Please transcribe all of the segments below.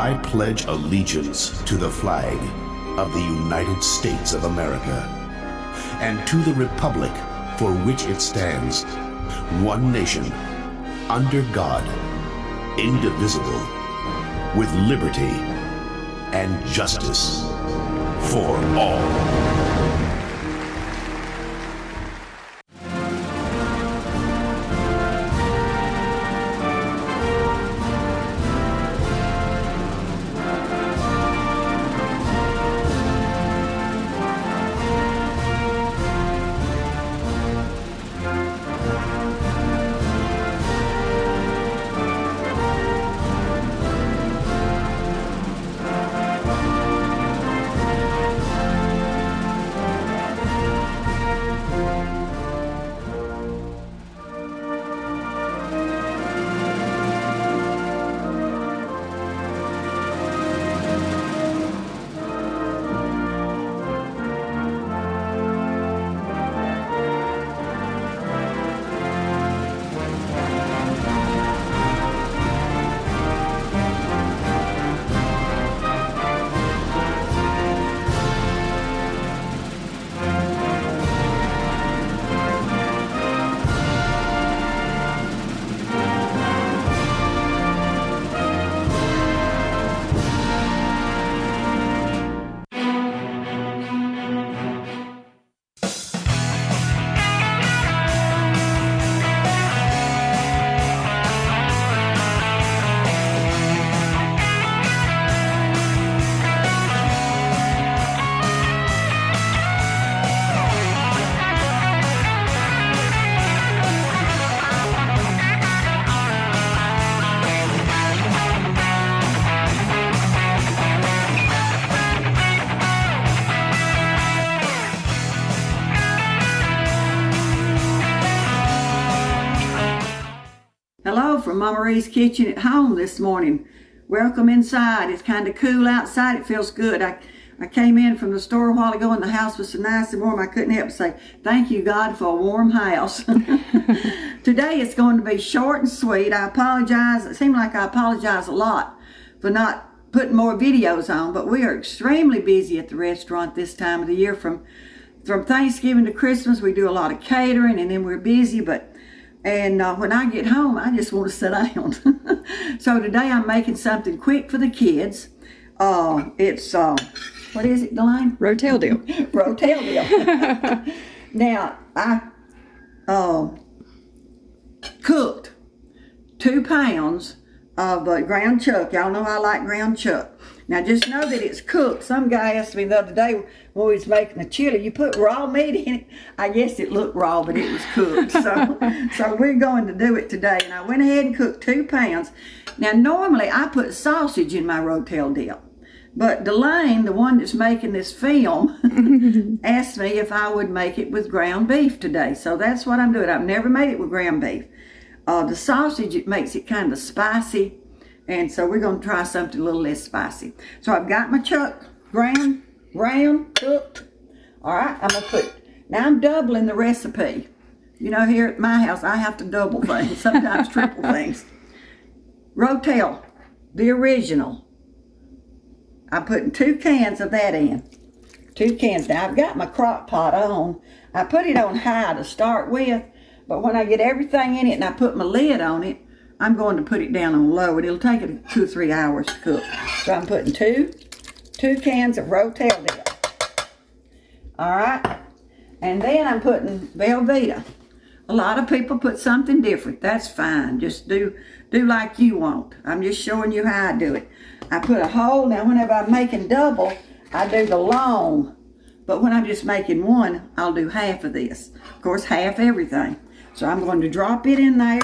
I pledge allegiance to the flag of the United States of America and to the republic for which it stands, one nation, under God, indivisible, with liberty and justice for all. Hello from Mama Ray's Kitchen at home this morning. Welcome inside. It's kind of cool outside. It feels good. I came in from the store a while ago and the house was so nice and warm I couldn't help but say, thank you God for a warm house. Today it's going to be short and sweet. I apologize. It seemed like I apologize a lot for not putting more videos on, but we are extremely busy at the restaurant this time of the year. From Thanksgiving to Christmas, we do a lot of catering and then we're busy, and when I get home, I just want to sit down. So today I'm making something quick for the kids. It's, what is it, Delane? Rotel deal. Rotel deal. Now, I cooked 2 pounds of ground chuck. Y'all know I like ground chuck. Now just know that it's cooked. Some guy asked me the other day when we was making the chili, you put raw meat in it? I guess it looked raw, but it was cooked. So we're going to do it today. And I went ahead and cooked 2 pounds. Now normally I put sausage in my Rotel dip. But Delane, the one that's making this film, asked me if I would make it with ground beef today. So that's what I'm doing. I've never made it with ground beef. The sausage, it makes it kind of spicy. And so we're going to try something a little less spicy. So I've got my chuck ground, round, cooked. All right, I'm going to put, now I'm doubling the recipe. You know, here at my house, I have to double things, sometimes triple things. Rotel, the original. I'm putting 2 cans of that in. 2 cans. Now I've got my crock pot on. I put it on high to start with, but when I get everything in it and I put my lid on it, I'm going to put it down on low, and it'll take it 2 or 3 hours to cook. So I'm putting two cans of Rotel dip. All right, and then I'm putting Velveeta. A lot of people put something different. That's fine. Just do like you want. I'm just showing you how I do it. I put a whole. Now, whenever I'm making double, I do the long, but when I'm just making one, I'll do half of this. Of course, half everything. So I'm going to drop it in there.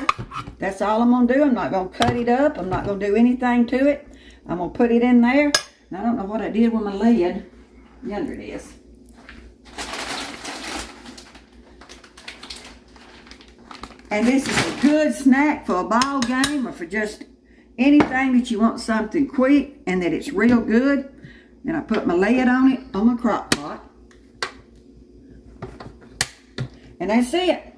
That's all I'm going to do. I'm not going to cut it up. I'm not going to do anything to it. I'm going to put it in there. And I don't know what I did with my lid. Yonder it is. And this is a good snack for a ball game or for just anything that you want something quick and that it's real good. And I put my lid on it on my crock pot. And that's it.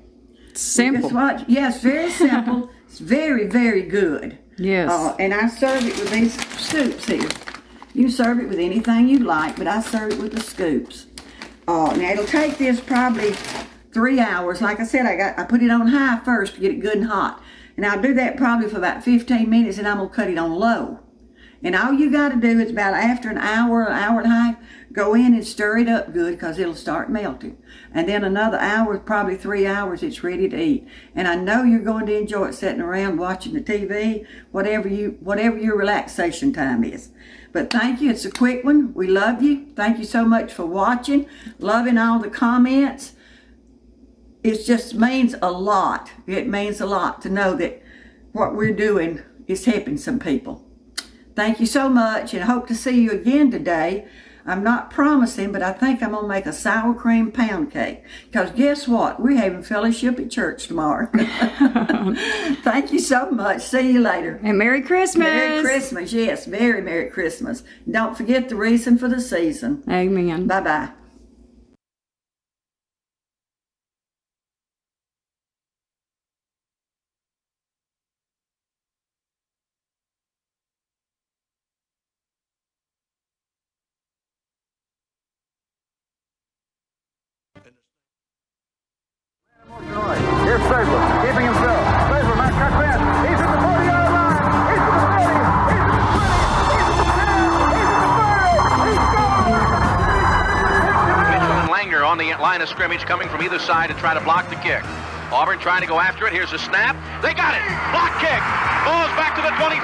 Simple. Just watch. Yes, very simple. It's very, very good. Yes. And I serve it with these scoops here. You serve it with anything you like, but I serve it with the scoops. Now it'll take this probably 3 hours. Like I said, I put it on high first to get it good and hot. And I'll do that probably for about 15 minutes, and I'm gonna cut it on low. And all you got to do is about after an hour and a half, go in and stir it up good, because it'll start melting. And then another hour, probably 3 hours, it's ready to eat. And I know you're going to enjoy it sitting around watching the TV, whatever your relaxation time is. But thank you. It's a quick one. We love you. Thank you so much for watching, loving all the comments. It just means a lot. It means a lot to know that what we're doing is helping some people. Thank you so much, and I hope to see you again today. I'm not promising, but I think I'm going to make a sour cream pound cake. Because guess what? We're having fellowship at church tomorrow. Thank you so much. See you later. And Merry Christmas. Merry Christmas. Yes, very Merry Christmas. Don't forget the reason for the season. Amen. Bye-bye. Here's Stabler, keeping himself. Stabler, Matt cuts in. He's at the 40-yard line. He's at the 30. He's at the 20. He's at the 10. He's at the 5. He's gone. Mitchell and Langer on the line of scrimmage, coming from either side to try to block the kick. Auburn trying to go after it. Here's a snap. They got it. Block kick. Ball's back to the 25.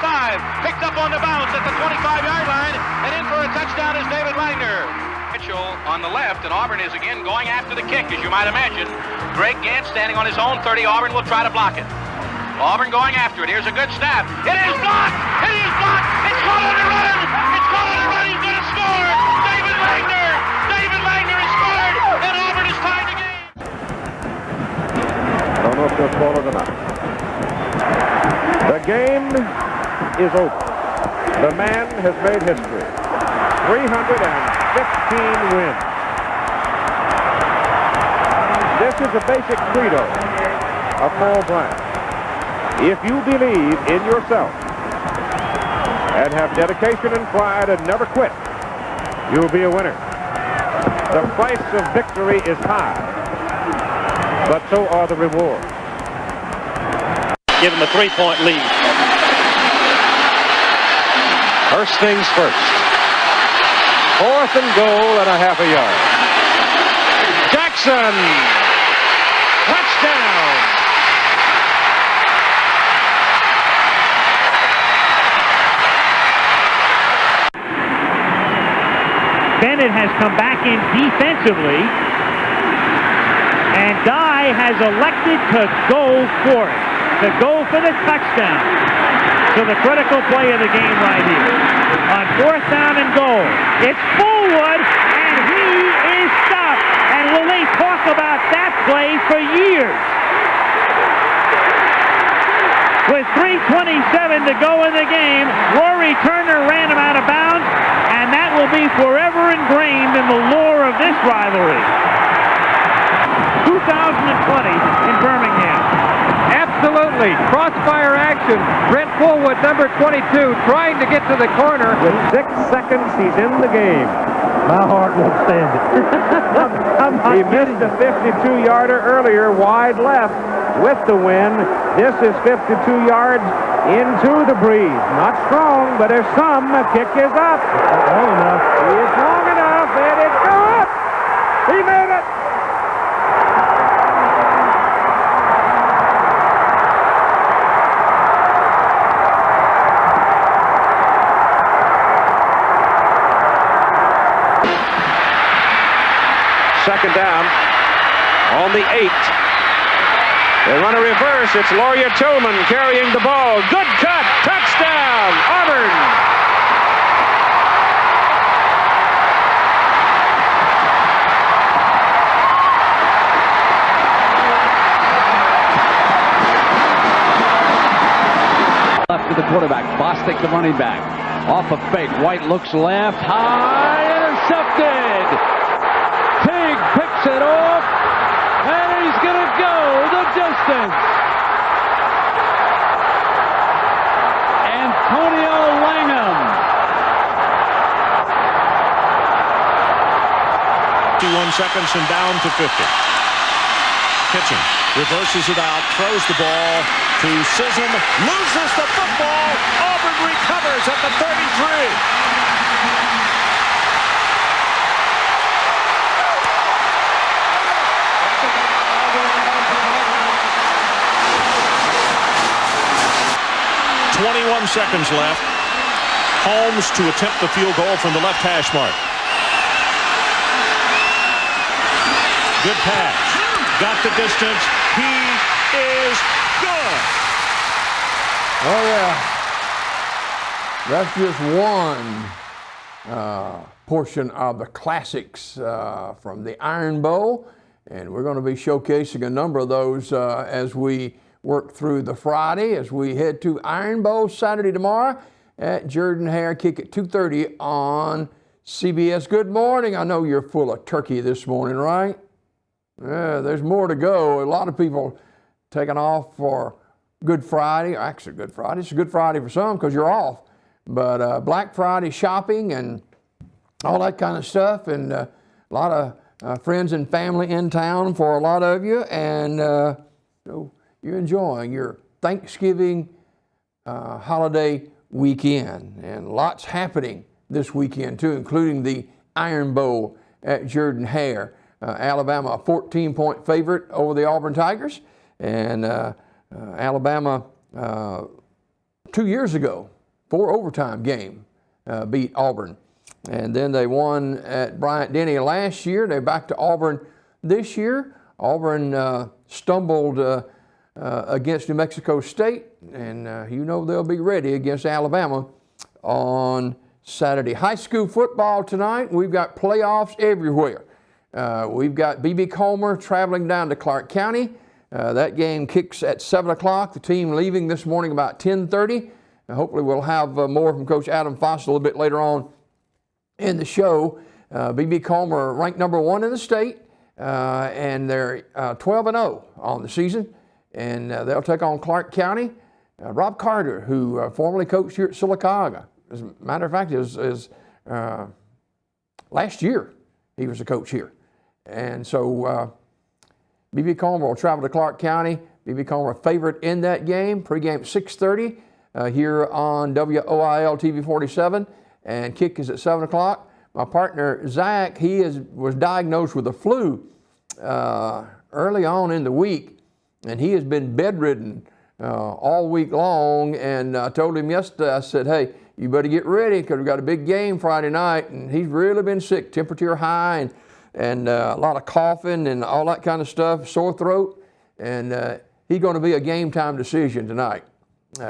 Picked up on the bounce at the 25-yard line. And in for a touchdown is David Langer. Mitchell on the left, and Auburn is again going after the kick, as you might imagine. Greg Gant standing on his own 30. Auburn will try to block it. Auburn going after it. Here's a good snap. It is blocked. It is blocked. It's caught on the run. It's caught on the run. He's going to score. David Langer. David Langer has scored, and Auburn is tied the game. Don't know if they'll call it or not. The game is over. The man has made history. 315 wins. This is a basic credo of Paul Bryant. If you believe in yourself and have dedication and pride and never quit, you'll be a winner. The price of victory is high, but so are the rewards. Give him a 3-point lead. First things first. 4th and goal at a half a yard. Jackson! Touchdown! Bennett has come back in defensively, and Dye has elected to go for it, to go for the touchdown. So the critical play of the game right here. On 4th down and goal, it's Fullwood, and he is stopped. And will they talk about that play for years? With 3:27 to go in the game, Rory Turner ran him out of bounds, and that will be forever ingrained in the lore of this rivalry. 2020 in Birmingham. Absolutely. Crossfire action. Brent Fullwood, number 22, trying to get to the corner. With 6 seconds, he's in the game. My heart won't stand it. He missed a 52-yarder earlier, wide left with the win. This is 52 yards into the breeze. Not strong, but there's some. The kick is up. Long enough. It's long enough, and it's good. He made it. Second down on the 8. They run a reverse. It's Laurier Tillman carrying the ball. Good cut. Touchdown, Auburn. Left to the quarterback. Bostic, the running back. Off a fake. White looks left. High. Intercepted. Teague picks it off. And he's going to go the distance. seconds and down to 50. Pitching, reverses it out, throws the ball to Sism, loses the football. Auburn recovers at the 33. Seconds left. Holmes to attempt the field goal from the left hash mark. Good pass. Got the distance. He is good. Oh, yeah. That's just one portion of the classics from the Iron Bowl. And we're going to be showcasing a number of those as we work through the Friday, as we head to Iron Bowl Saturday tomorrow at Jordan-Hare. Kick at 2:30 on CBS. Good morning. I know you're full of turkey this morning, right? Yeah, there's more to go. A lot of people taking off for Good Friday. Actually, Good Friday. It's a Good Friday for some because you're off. But Black Friday shopping and all that kind of stuff, and a lot of friends and family in town for a lot of you. And so you're enjoying your Thanksgiving holiday weekend, and lots happening this weekend too, including the Iron Bowl at Jordan-Hare. Alabama, a 14-point favorite over the Auburn Tigers, and Alabama 2 years ago, 4 overtime game, beat Auburn, and then they won at Bryant-Denny last year. They're back to Auburn this year. Auburn stumbled against New Mexico State, and you know they'll be ready against Alabama on Saturday. High school football tonight. We've got playoffs everywhere. We've got B.B. Comer traveling down to Clark County. That game kicks at 7 o'clock. The team leaving this morning about 10:30. Hopefully we'll have more from Coach Adam Foster a little bit later on in the show. B.B. Comer ranked number 1 in the state, and they're 12-0 on the season. And they'll take on Clark County. Rob Carter, who formerly coached here at Sylacauga. As a matter of fact, last year he was a coach here. And so B.B. Comer will travel to Clark County. B.B. Comer a favorite in that game. Pregame at 6:30 here on WOIL TV 47. And kick is at 7 o'clock. My partner, Zach, was diagnosed with the flu early on in the week. And he has been bedridden all week long. And I told him yesterday, I said, hey, you better get ready because we've got a big game Friday night. And he's really been sick, temperature high, and a lot of coughing and all that kind of stuff, sore throat. And he's going to be a game time decision tonight,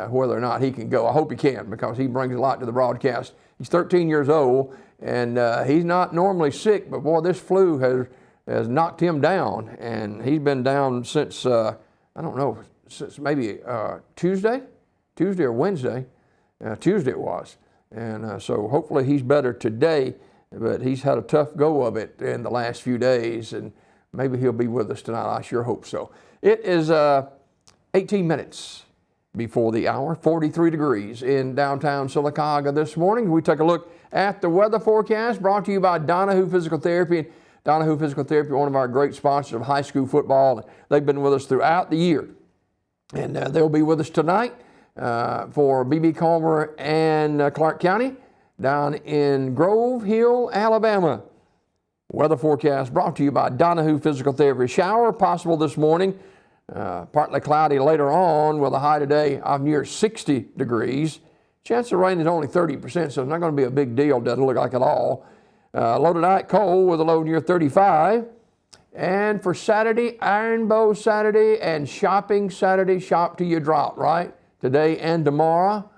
whether or not he can go. I hope he can because he brings a lot to the broadcast. He's 13 years old, and he's not normally sick, but boy, this flu has knocked him down. And he's been down since, I don't know, since maybe Tuesday or Wednesday. Tuesday it was. And so hopefully he's better today, but he's had a tough go of it in the last few days, and maybe he'll be with us tonight. I sure hope so. It is 18 minutes before the hour, 43 degrees in downtown Sylacauga this morning. We take a look at the weather forecast brought to you by Donahue Physical Therapy. Donahue Physical Therapy, one of our great sponsors of high school football. They've been with us throughout the year. And they'll be with us tonight for B.B. Comer and Clark County down in Grove Hill, Alabama. Weather forecast brought to you by Donahue Physical Therapy. Shower possible this morning, partly cloudy later on with a high today of near 60 degrees. Chance of rain is only 30%, so it's not going to be a big deal, doesn't look like at all. Low tonight, cold with a low near 35. And for Saturday, Iron Bowl Saturday and shopping Saturday, shop till you drop, right? Today and tomorrow.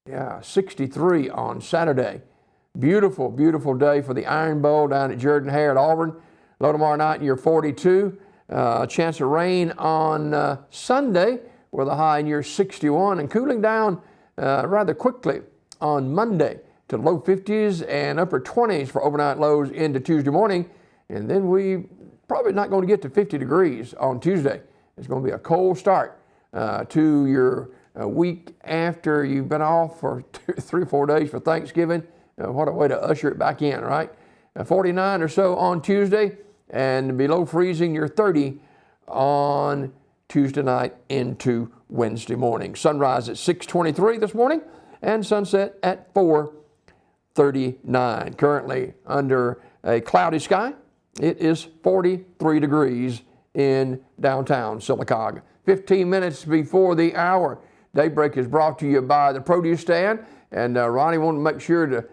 Yeah, 63 on Saturday. Beautiful, beautiful day for the Iron Bowl down at Jordan-Hare at Auburn. Low tomorrow night near 42. Chance of rain on Sunday with a high near 61 and cooling down rather quickly on Monday to low 50s and upper 20s for overnight lows into Tuesday morning. And then we probably not going to get to 50 degrees on Tuesday. It's going to be a cold start to your week after you've been off for 3 or 4 days for Thanksgiving. What a way to usher it back in, right? 49 or so on Tuesday, and below freezing near 30 on Tuesday night into Wednesday morning. Sunrise at 6:23 this morning and sunset at 4:39. Currently under a cloudy sky. It is 43 degrees in downtown Sylacauga. 15 minutes before the hour. Daybreak is brought to you by the Produce Stand. And Ronnie wanted to make sure to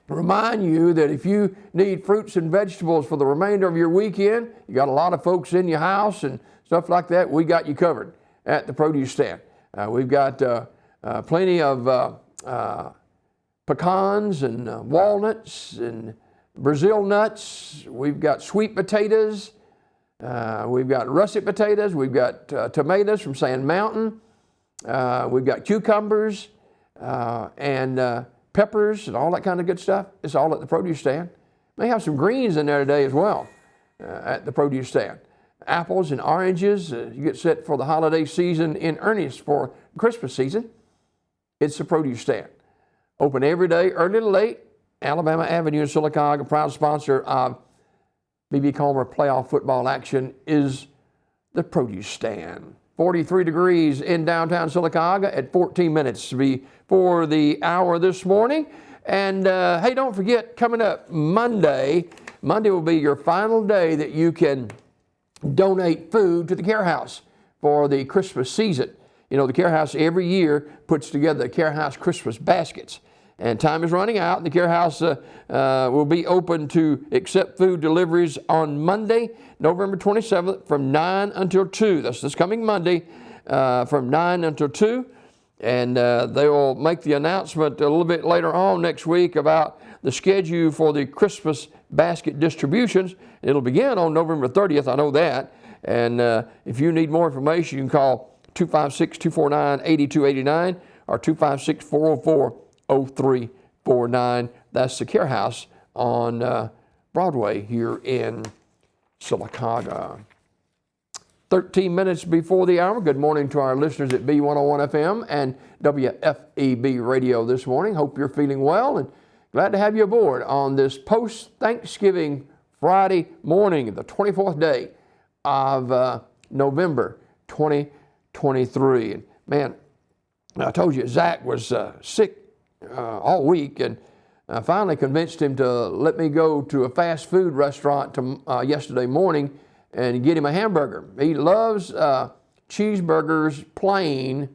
remind you that if you need fruits and vegetables for the remainder of your weekend, you got a lot of folks in your house and stuff like that, we got you covered at the Produce Stand. We've got plenty of pecans and walnuts and Brazil nuts. We've got sweet potatoes. We've got russet potatoes. We've got tomatoes from Sand Mountain. We've got cucumbers and peppers and all that kind of good stuff. It's all at the Produce Stand. May have some greens in there today as well at the Produce Stand. Apples and oranges. You get set for the holiday season in earnest for Christmas season. It's the Produce Stand. Open every day, early to late. Alabama Avenue in Sylacauga, proud sponsor of B.B. Comer playoff football action, is the Produce Stand. 43 degrees in downtown Sylacauga at 14 minutes before the hour this morning. And hey, don't forget, coming up Monday will be your final day that you can donate food to the Care House for the Christmas season. You know, the Care House every year puts together the Care House Christmas baskets. And time is running out. The Care House will be open to accept food deliveries on Monday, November 27th from 9 until 2. That's this coming Monday from 9 until 2. And they will make the announcement a little bit later on next week about the schedule for the Christmas basket distributions. It'll begin on November 30th, I know that. And if you need more information, you can call 256-249-8289 or 256-404-0349. That's the Care House on Broadway here in Sylacauga. 13 minutes before the hour. Good morning to our listeners at B101 FM and WFEB Radio this morning. Hope you're feeling well and glad to have you aboard on this post-Thanksgiving Friday morning, the 24th day of November 2023. And man, I told you Zach was sick all week, and I finally convinced him to let me go to a fast food restaurant yesterday morning and get him a hamburger. He loves cheeseburgers plain,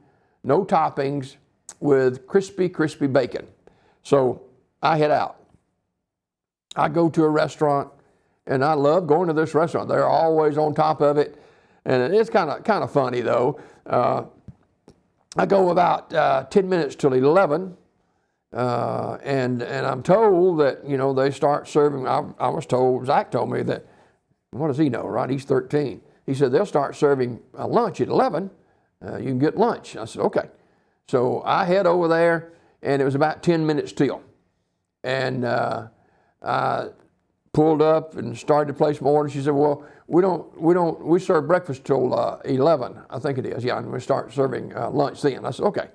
no toppings, with crispy bacon. So I head out. I go to a restaurant, and I love going to this restaurant. They're always on top of it, and it's kind of funny though. I go about 10 minutes till 11. And I'm told that, you know, they start serving. I was told, Zach told me that, what does he know, right? He's 13. He said they'll start serving lunch at 11. You can get lunch. I said, okay. So I head over there, and it was about 10 minutes till. And I pulled up and started to place my order. She said, well, we serve breakfast till 11, I think it is. Yeah, and we start serving lunch then. I said, okay.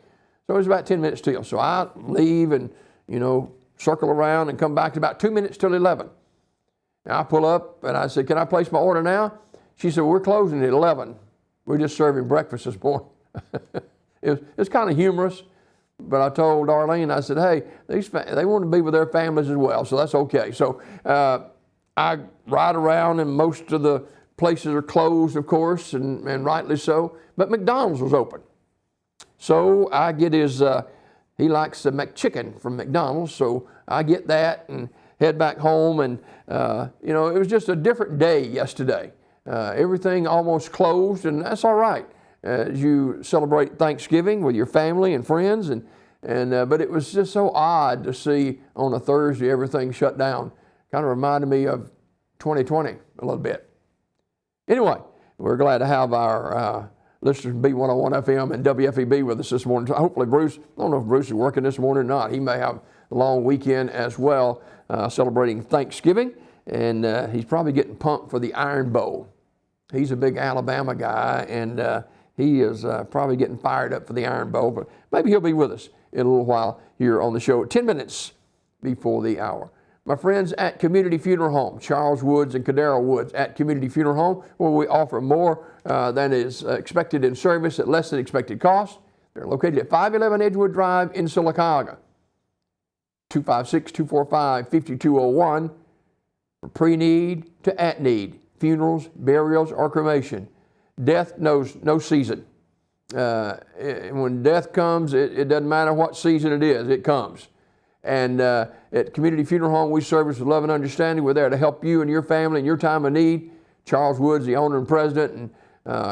So it was about 10 minutes till. So I leave and, you know, circle around and come back to about 2 minutes till 11. And I pull up and I said, can I place my order now? She said, we're closing at 11. We're just serving breakfast this morning. It's kind of humorous, but I told Arlene, I said, hey, they want to be with their families as well, so that's okay. So I ride around and most of the places are closed, of course, and rightly so, but McDonald's was open. So I get his, he likes the McChicken from McDonald's, so I get that and head back home. And, you know, it was just a different day yesterday. Everything almost closed, and that's all right as you celebrate Thanksgiving with your family and friends. But it was just so odd to see on a Thursday everything shut down. Kind of reminded me of 2020 a little bit. Anyway, we're glad to have our listeners from B101 FM and WFEB with us this morning. Hopefully Bruce, I don't know if Bruce is working this morning or not. He may have a long weekend as well, celebrating Thanksgiving, and he's probably getting pumped for the Iron Bowl. He's a big Alabama guy, and he is probably getting fired up for the Iron Bowl, but maybe he'll be with us in a little while here on the show at 10 minutes before the hour. my friends at Community Funeral Home, Charles Woods and Cadero Woods at Community Funeral Home, where we offer more than is expected in service at less than expected cost. They're located at 511 Edgewood Drive in Sylacauga. 256-245-5201 for pre-need to at-need, funerals, burials, or cremation. Death knows no season. When death comes, it doesn't matter what season it is, it comes. And at Community Funeral Home, we service with love and understanding. We're there to help you and your family in your time of need. Charles Woods, the owner and president, and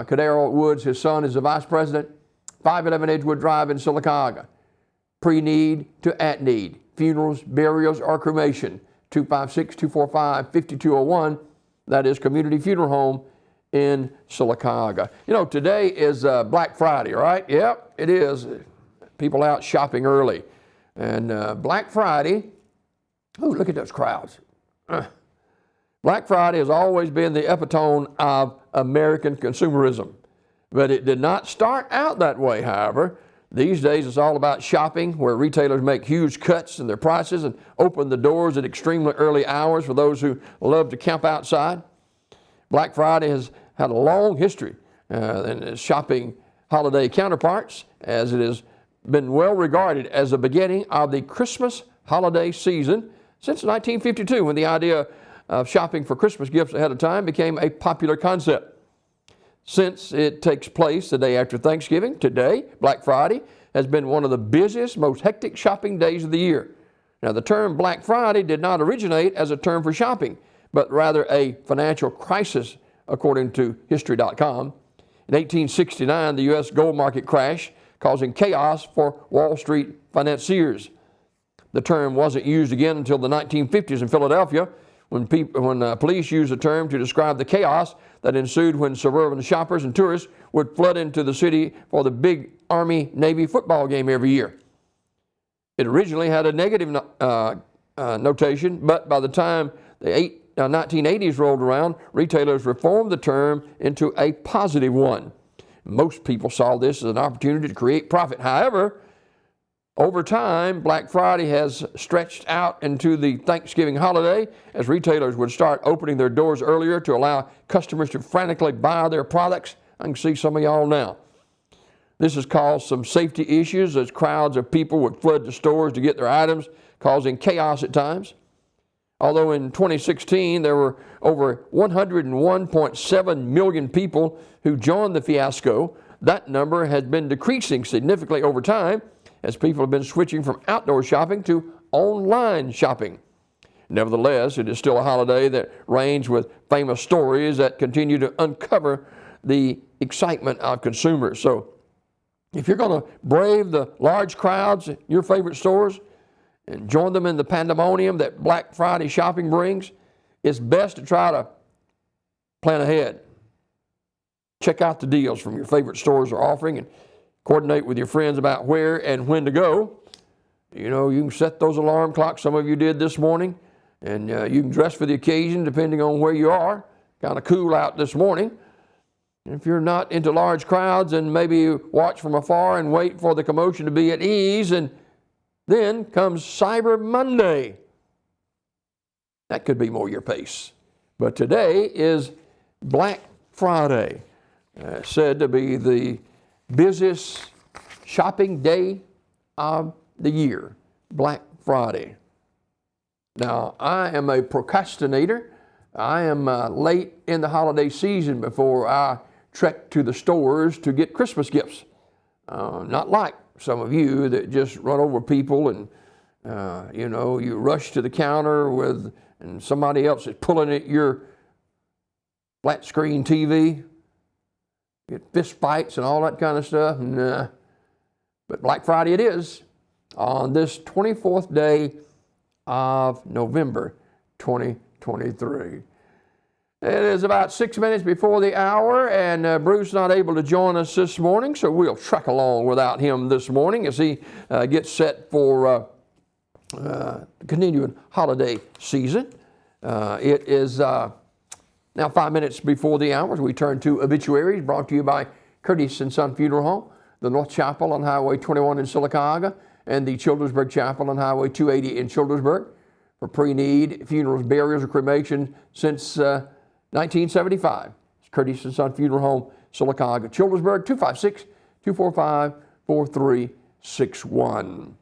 Cadero Woods, his son, is the vice president. 511 Edgewood Drive in Sylacauga. Pre-need to at-need, funerals, burials, or cremation. 256-245-5201. That is Community Funeral Home in Sylacauga. You know, today is Black Friday, right? Yep, it is. People out shopping early. And Black Friday, ooh, look at those crowds. Black Friday has always been the epitome of American consumerism. But it did not start out that way, however. These days it's all about shopping, where retailers make huge cuts in their prices and open the doors at extremely early hours for those who love to camp outside. Black Friday has had a long history in shopping holiday counterparts, as it has been well regarded as the beginning of the Christmas holiday season since 1952, when the idea of shopping for Christmas gifts ahead of time became a popular concept. Since it takes place the day after Thanksgiving, today, Black Friday, has been one of the busiest, most hectic shopping days of the year. Now, the term Black Friday did not originate as a term for shopping, but rather a financial crisis, according to History.com. In 1869, the U.S. gold market crashed, causing chaos for Wall Street financiers. The term wasn't used again until the 1950s in Philadelphia, when police used the term to describe the chaos that ensued when suburban shoppers and tourists would flood into the city for the big Army-Navy football game every year. It originally had a negative notation, but by the time the 1980s rolled around, retailers reformed the term into a positive one. Most people saw this as an opportunity to create profit. However, over time, Black Friday has stretched out into the Thanksgiving holiday, as retailers would start opening their doors earlier to allow customers to frantically buy their products. I can see some of y'all now. This has caused some safety issues, as crowds of people would flood the stores to get their items, causing chaos at times. Although in 2016, there were over 101.7 million people who joined the fiasco, that number has been decreasing significantly over time, as people have been switching from outdoor shopping to online shopping. Nevertheless, it is still a holiday that reigns with famous stories that continue to uncover the excitement of consumers. So if you're going to brave the large crowds at your favorite stores and join them in the pandemonium that Black Friday shopping brings, it's best to try to plan ahead. Check out the deals from your favorite stores are offering and coordinate with your friends about where and when to go. You know, you can set those alarm clocks. Some of you did this morning. And you can dress for the occasion depending on where you are. Kind of cool out this morning. If you're not into large crowds, and maybe watch from afar and wait for the commotion to be at ease. And then comes Cyber Monday. That could be more your pace. But today is Black Friday, said to be the busiest shopping day of the year, Black Friday. Now, I am a procrastinator. I am late in the holiday season before I trek to the stores to get Christmas gifts. Not like some of you that just run over people and, you rush to the counter and somebody else is pulling at your flat screen TV. Get fist fights and all that kind of stuff. Nah. But Black Friday it is, on this 24th day of November 2023. It is about 6 minutes before the hour, and Bruce not able to join us this morning, so we'll trek along without him this morning as he gets set for the continuing holiday season. It is now 5 minutes before the hour as we turn to obituaries, brought to you by Curtis & Son Funeral Home, the North Chapel on Highway 21 in Sylacauga, and the Childersburg Chapel on Highway 280 in Childersburg. for pre-need funerals, burials, or cremation since 1975. It's Curtis & Son Funeral Home, Sylacauga, Childersburg, 256-245-4361.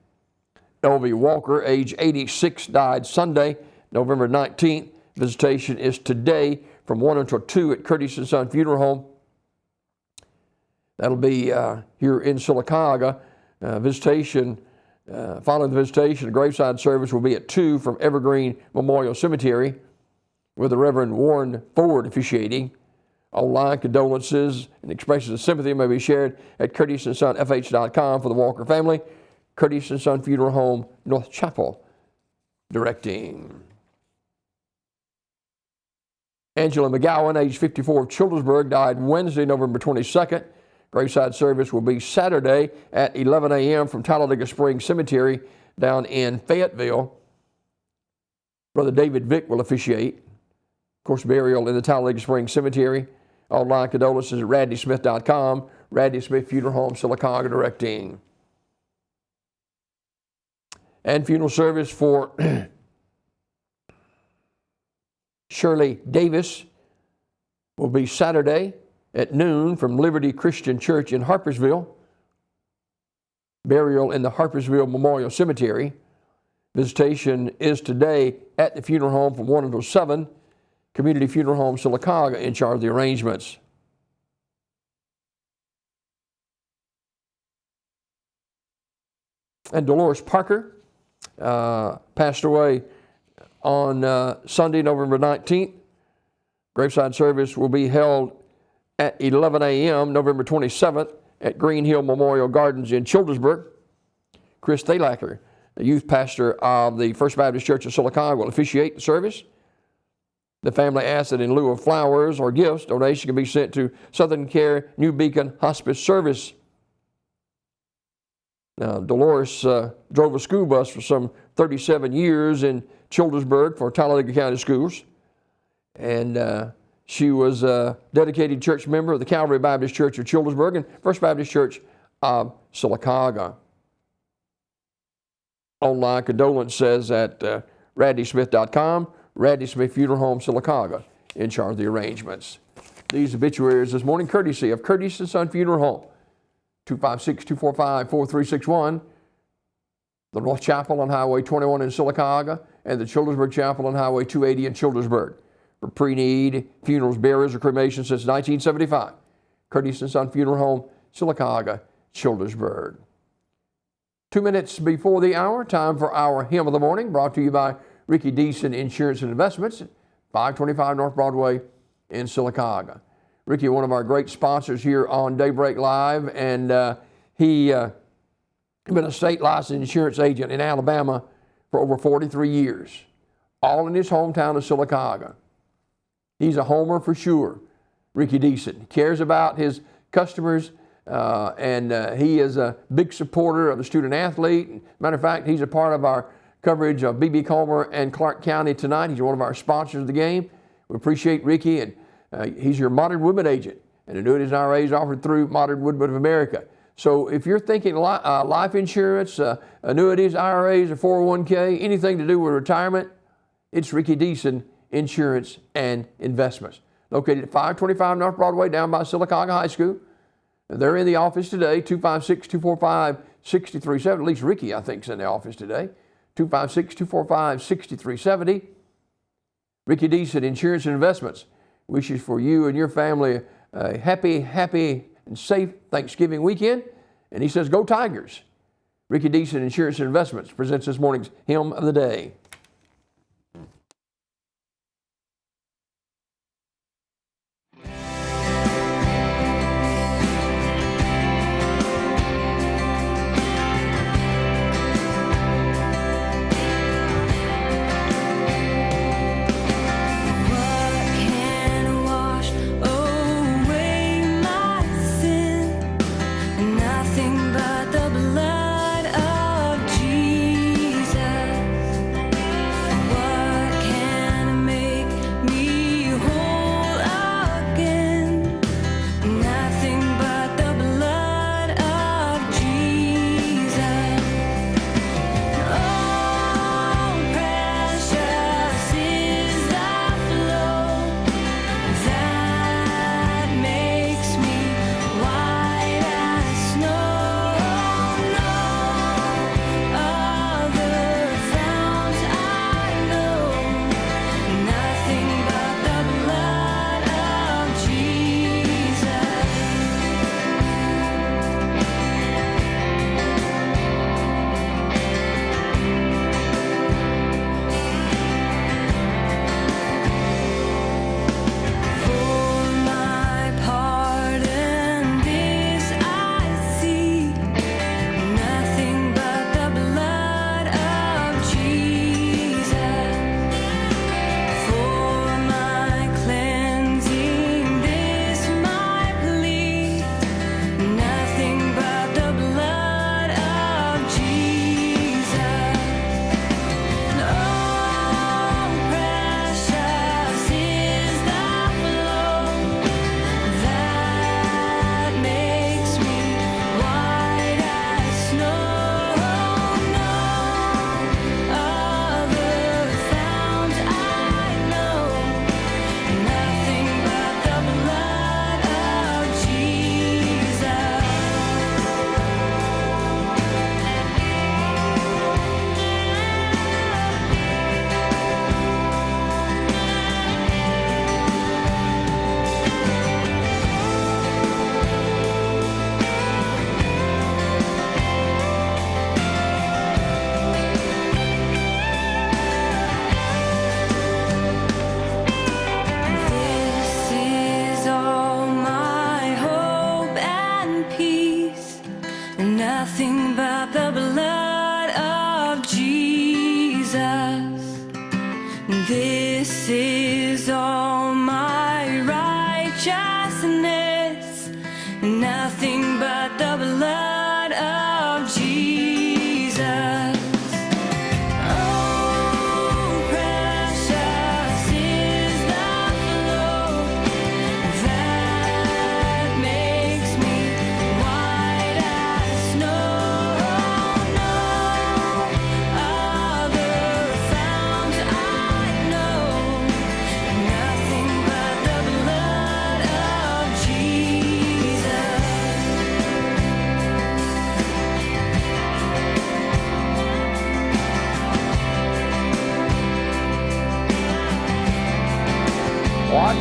L.V. Walker, age 86, died Sunday, November 19th. Visitation is today from 1 until 2 at Curtis & Son Funeral Home. That'll be here in Sylacauga. Following the visitation, the graveside service will be at 2 from Evergreen Memorial Cemetery, with the Reverend Warren Ford officiating. Online condolences and expressions of sympathy may be shared at CurtisandSonFH.com for the Walker family. Curtis & Son Funeral Home, North Chapel, directing. Angela McGowan, age 54, of Childersburg, died Wednesday, November 22nd. Graveside service will be Saturday at 11 a.m. from Talladega Springs Cemetery down in Fayetteville. Brother David Vick will officiate. Of course, burial in the Talladega Springs Cemetery. Online condolences at RadneySmith.com. Radney Smith Funeral Home, Sylacauga, directing. And funeral service for Shirley Davis will be Saturday at noon from Liberty Christian Church in Harpersville. Burial in the Harpersville Memorial Cemetery. Visitation is today at the funeral home from 1 until 7. Community Funeral Home, Sylacauga, in charge of the arrangements. And Dolores Parker passed away on Sunday, November 19th. Graveside service will be held at 11 a.m. November 27th at Green Hill Memorial Gardens in Childersburg. Chris Thalacker, the youth pastor of the First Baptist Church of Sylacauga, will officiate the service. The family asks that in lieu of flowers or gifts, donation can be sent to Southern Care New Beacon Hospice Service. Now, Dolores drove a school bus for some 37 years in Childersburg for Talladega County Schools. And she was a dedicated church member of the Calvary Baptist Church of Childersburg and First Baptist Church of Sylacauga. Online condolence says at RadneySmith.com. Radney Smith Funeral Home, Sylacauga, in charge of the arrangements. These obituaries this morning, courtesy of Curtis & Son Funeral Home, 256-245-4361, the North Chapel on Highway 21 in Sylacauga, and the Childersburg Chapel on Highway 280 in Childersburg. For pre-need funerals, burials, or cremation since 1975, Curtis & Son Funeral Home, Sylacauga, Childersburg. 2 minutes before the hour, time for our Hymn of the Morning, brought to you by Ricky Deason Insurance and Investments, 525 North Broadway in Sylacauga. Ricky, one of our great sponsors here on Daybreak Live, and he been a state licensed insurance agent in Alabama for over 43 years, all in his hometown of Sylacauga. He's a homer for sure, Ricky Deason. He cares about his customers, and he is a big supporter of the student athlete. Matter of fact, he's a part of our coverage of B.B. Comer and Clark County tonight. He's one of our sponsors of the game. We appreciate Ricky, and he's your Modern Woodmen agent. And annuities and IRAs offered through Modern Woodmen of America. So if you're thinking life insurance, annuities, IRAs, or 401k, anything to do with retirement, it's Ricky Deason Insurance and Investments. Located at 525 North Broadway down by Sylacauga High School. And they're in the office today, 256-245-6370. At least Ricky, I think, is in the office today. 256-245-6370. Ricky Deason Insurance and Investments wishes for you and your family a happy and safe Thanksgiving weekend. And he says, go Tigers. Ricky Deason Insurance and Investments presents this morning's Hymn of the Day. Nothing but the blood of Jesus.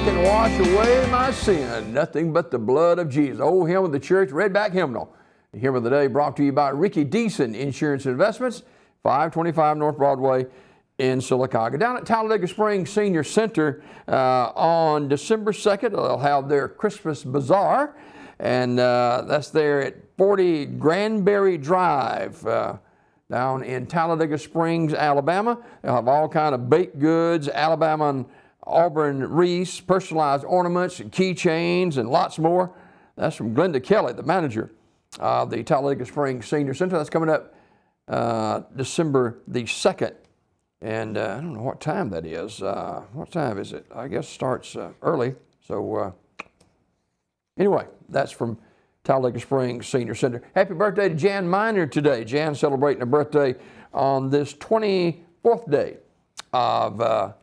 can wash away my sin? Nothing but the blood of Jesus. Old hymn of the church, Redback Hymnal. The hymn of the day brought to you by Ricky Deason Insurance Investments, 525 North Broadway in Sylacauga. Down at Talladega Springs Senior Center on December 2nd, they'll have their Christmas Bazaar, and that's there at 40 Granbury Drive down in Talladega Springs, Alabama. They'll have all kind of baked goods, Alabama and Auburn wreaths, personalized ornaments and keychains, and lots more. That's from Glenda Kelly, the manager of the Talladega Springs Senior Center. That's coming up December the 2nd. And I don't know what time that is. What time is it? I guess it starts early. So anyway, that's from Talladega Springs Senior Center. Happy birthday to Jan Miner today. Jan celebrating her birthday on this 24th day of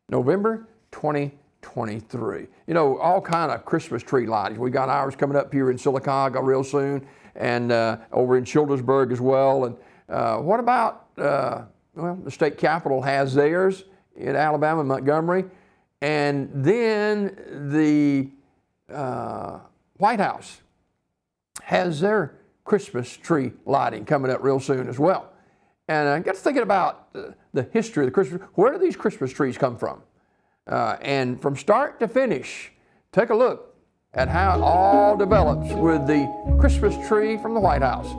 November 2023. You know, all kind of Christmas tree lighting. We got ours coming up here in Sylacauga real soon, and over in Childersburg as well. And what about, well, the state capitol has theirs in Alabama, Montgomery. And then the White House has their Christmas tree lighting coming up real soon as well. And I got to thinking about the history of the Christmas. Where do these Christmas trees come from? And from start to finish, take a look at how it all develops with the Christmas tree from the White House.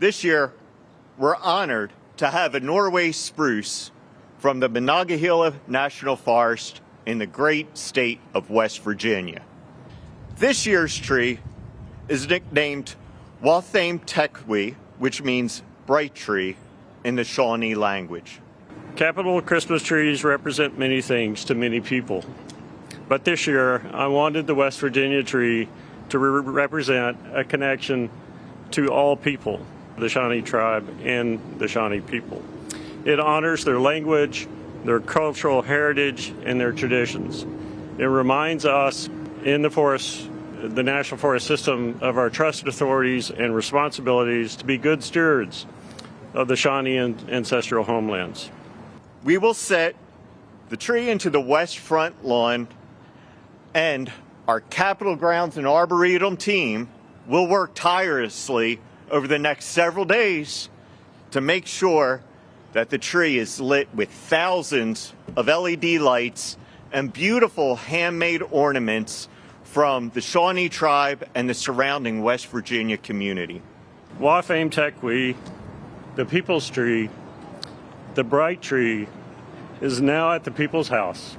This year, we're honored to have a Norway spruce from the Monongahela National Forest in the great state of West Virginia. This year's tree is nicknamed Wathaim Tekwi, which means bright tree in the Shawnee language. Capital Christmas trees represent many things to many people. But this year, I wanted the West Virginia tree to represent a connection to all people, the Shawnee tribe and the Shawnee people. It honors their language, their cultural heritage, and their traditions. It reminds us in the forest, the National Forest System, of our trusted authorities and responsibilities to be good stewards of the Shawnee ancestral homelands. We will set the tree into the west front lawn, and our Capitol Grounds and Arboretum team will work tirelessly over the next several days to make sure that the tree is lit with thousands of LED lights and beautiful handmade ornaments from the Shawnee tribe and the surrounding West Virginia community. Wathaim Tekwi, the People's Tree, the bright tree, is now at the People's House.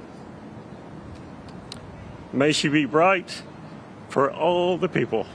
May she be bright for all the people.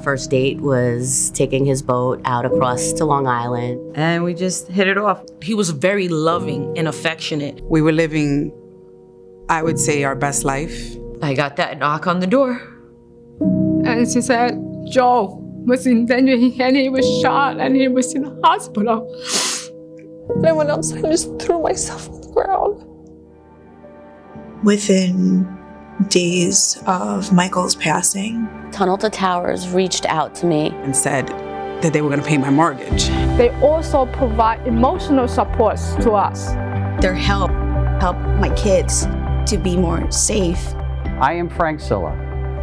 first date was taking his boat out across to Long Island. And we just hit it off. He was very loving and affectionate. We were living, I would say, our best life. I got that knock on the door. And she said, Joe was in danger and he was shot and he was in the hospital. Then when I just threw myself on the ground. Within days of Michael's passing, Tunnel to Towers reached out to me and said that they were going to pay my mortgage. They also provide emotional support to us. Their help my kids to be more safe. I am Frank Silla.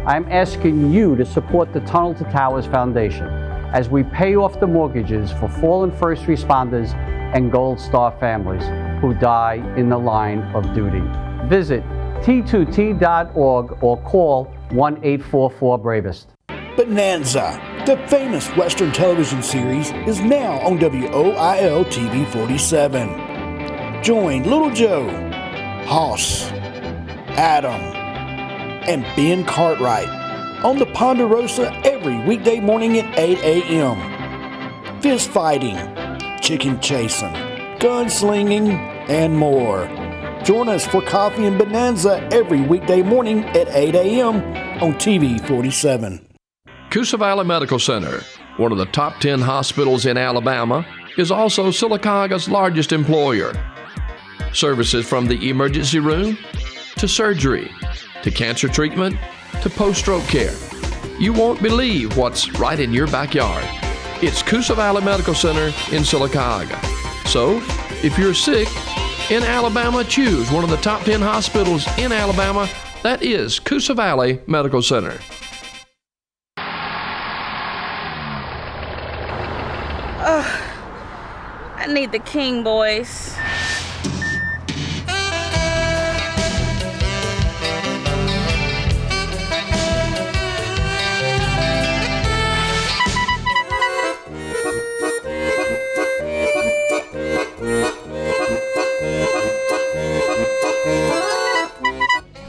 I'm asking you to support the Tunnel to Towers Foundation as we pay off the mortgages for fallen first responders and Gold Star families who die in the line of duty. Visit t2t.org or call 1-844-BRAVEST. Bonanza, the famous Western television series, is now on WOIL TV 47. Join Little Joe, Hoss, Adam, and Ben Cartwright on the Ponderosa every weekday morning at 8 a.m. Fist fighting, chicken chasing, gunslinging, and more. Join us for Coffee and Bonanza every weekday morning at 8 a.m. on TV 47. Coosa Valley Medical Center, one of the top 10 hospitals in Alabama, is also Sylacauga's largest employer. Services from the emergency room to surgery to cancer treatment to post-stroke care. You won't believe what's right in your backyard. It's Coosa Valley Medical Center in Sylacauga. So, if you're sick in Alabama, choose one of the top 10 hospitals in Alabama. That is Coosa Valley Medical Center. I need the King boys.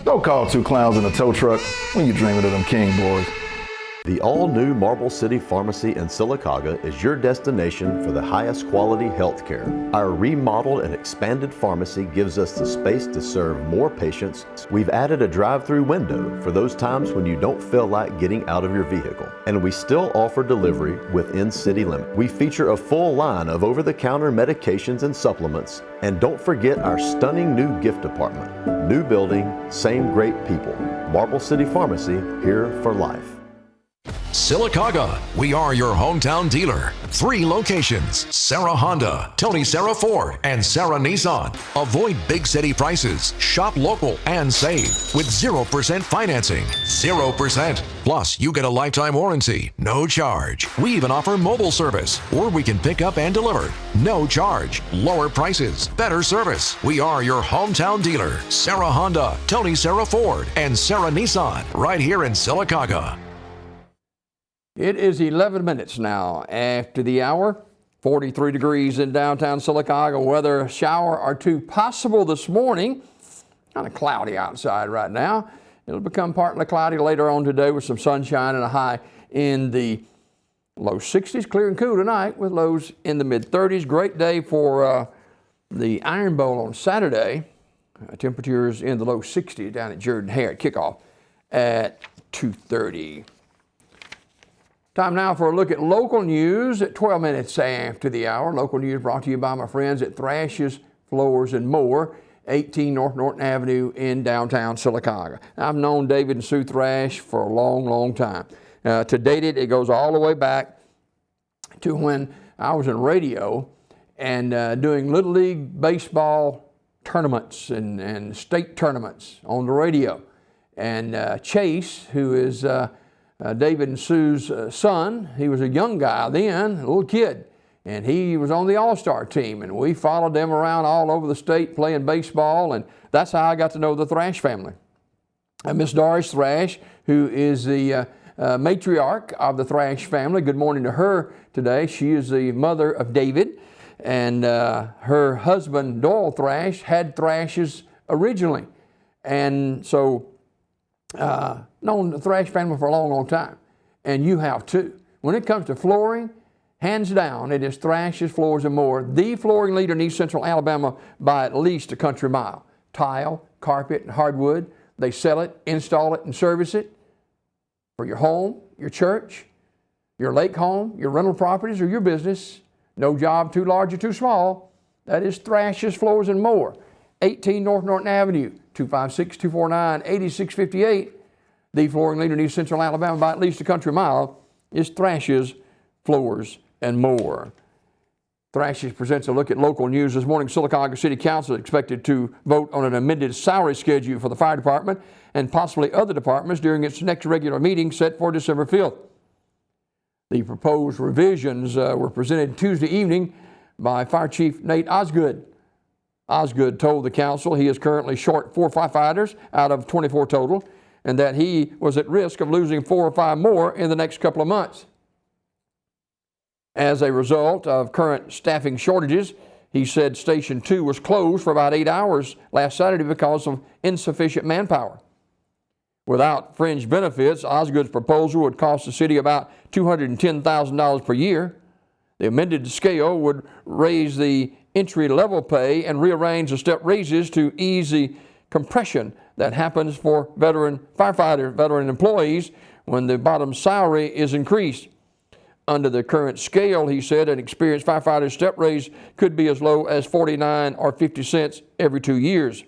Don't call two clowns in a tow truck when you're dreaming of them King boys. The all-new Marble City Pharmacy in Sylacauga is your destination for the highest quality health care. Our remodeled and expanded pharmacy gives us the space to serve more patients. We've added a drive-through window for those times when you don't feel like getting out of your vehicle. And we still offer delivery within city limits. We feature a full line of over-the-counter medications and supplements. And don't forget our stunning new gift department. New building, same great people. Marble City Pharmacy, here for life. Sylacauga, we are your hometown dealer. 3 locations: Sarah Honda, Tony Sarah Ford, and Sarah Nissan. Avoid big city prices. Shop local and save with 0% financing. 0%. Plus, you get a lifetime warranty, no charge. We even offer mobile service, or we can pick up and deliver. No charge. Lower prices, better service. We are your hometown dealer. Sarah Honda, Tony Sarah Ford, and Sarah Nissan, right here in Sylacauga. It is 11 minutes now after the hour. 43 degrees in downtown Sylacauga. Weather, a shower or two possible this morning. Kind of cloudy outside right now. It'll become partly cloudy later on today with some sunshine and a high in the low 60s. Clear and cool tonight with lows in the mid 30s. Great day for the Iron Bowl on Saturday. Temperatures in the low 60s down at Jordan-Hare at kickoff at 2:30. Time now for a look at local news at 12 minutes after the hour. Local news brought to you by my friends at Thrashes, Floors, and More, 18 North Norton Avenue in downtown Sylacauga. I've known David and Sue Thrash for a long, long time. To date it goes all the way back to when I was in radio and doing Little League baseball tournaments and state tournaments on the radio. And Chase, who is David and Sue's son, he was a young guy then, a little kid, and he was on the All-Star team, and we followed them around all over the state playing baseball, and that's how I got to know the Thrash family. Miss Doris Thrash, who is the matriarch of the Thrash family. Good morning to her today. She is the mother of David, and her husband, Doyle Thrash, had Thrashes originally, and so known the Thrash family for a long, long time. and you have too. When it comes to flooring, hands down, it is Thrash's Floors and More, the flooring leader in East Central Alabama by at least a country mile. Tile, carpet, and hardwood. They sell it, install it, and service it for your home, your church, your lake home, your rental properties, or your business. No job too large or too small. That is Thrash's Floors and More. 18 North Norton Avenue, 256-249-8658. The flooring leader in East Central Alabama by at least a country mile is Thrash's Floors and More. Thrash's presents a look at local news this morning. Sylacauga City Council is expected to vote on an amended salary schedule for the fire department and possibly other departments during its next regular meeting set for December 5th. The proposed revisions were presented Tuesday evening by Fire Chief Nate Osgood. Osgood told the council he is currently short 4 firefighters out of 24 total, and that he was at risk of losing 4 or 5 more in the next couple of months. As a result of current staffing shortages, he said Station 2 was closed for about 8 hours last Saturday because of insufficient manpower. Without fringe benefits, Osgood's proposal would cost the city about $210,000 per year. The amended scale would raise the entry-level pay and rearrange the step raises to ease the compression that happens for veteran employees when the bottom salary is increased. Under the current scale, he said, an experienced firefighter's step raise could be as low as 49 or 50 cents every 2 years.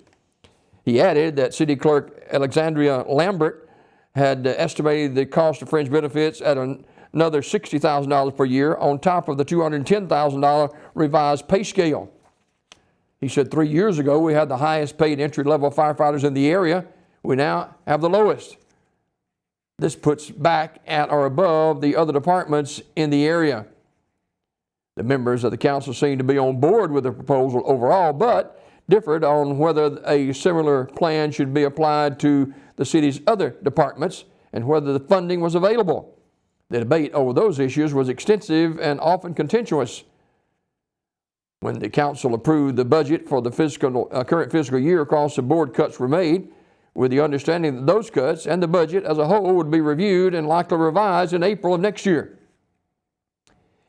He added that City Clerk Alexandria Lambert had estimated the cost of fringe benefits at another $60,000 per year on top of the $210,000 revised pay scale. He said 3 years ago we had the highest paid entry-level firefighters in the area. We now have the lowest. This puts back at or above the other departments in the area. The members of the council seem to be on board with the proposal overall, but differed on whether a similar plan should be applied to the city's other departments and whether the funding was available. The debate over those issues was extensive and often contentious. When the council approved the budget for the current fiscal year, across the board cuts were made, with the understanding that those cuts and the budget as a whole would be reviewed and likely revised in April of next year.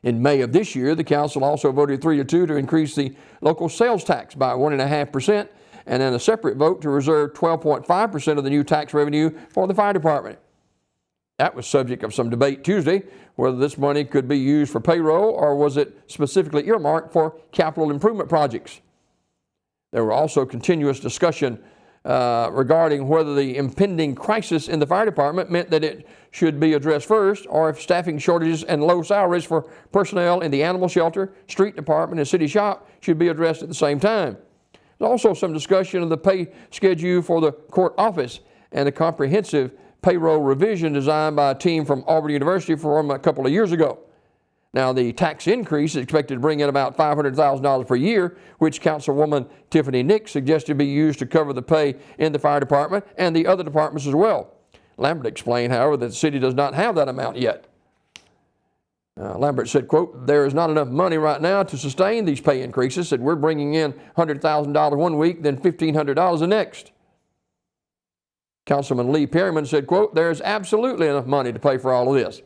In May of this year, the council also voted 3-2 to increase the local sales tax by 1.5%, and in a separate vote to reserve 12.5% of the new tax revenue for the fire department. That was subject of some debate Tuesday, whether this money could be used for payroll or was it specifically earmarked for capital improvement projects. There were also continuous discussion regarding whether the impending crisis in the fire department meant that it should be addressed first, or if staffing shortages and low salaries for personnel in the animal shelter, street department, and city shop should be addressed at the same time. There's also some discussion of the pay schedule for the court office and a comprehensive payroll revision designed by a team from Auburn University from a couple of years ago. Now, the tax increase is expected to bring in about $500,000 per year, which Councilwoman Tiffany Nix suggested be used to cover the pay in the fire department and the other departments as well. Lambert explained, however, that the city does not have that amount yet. Lambert said, quote, "There is not enough money right now to sustain these pay increases. Said we're bringing in $100,000 one week, then $1,500 the next." Councilman Lee Perryman said, quote, "There is absolutely enough money to pay for all of this.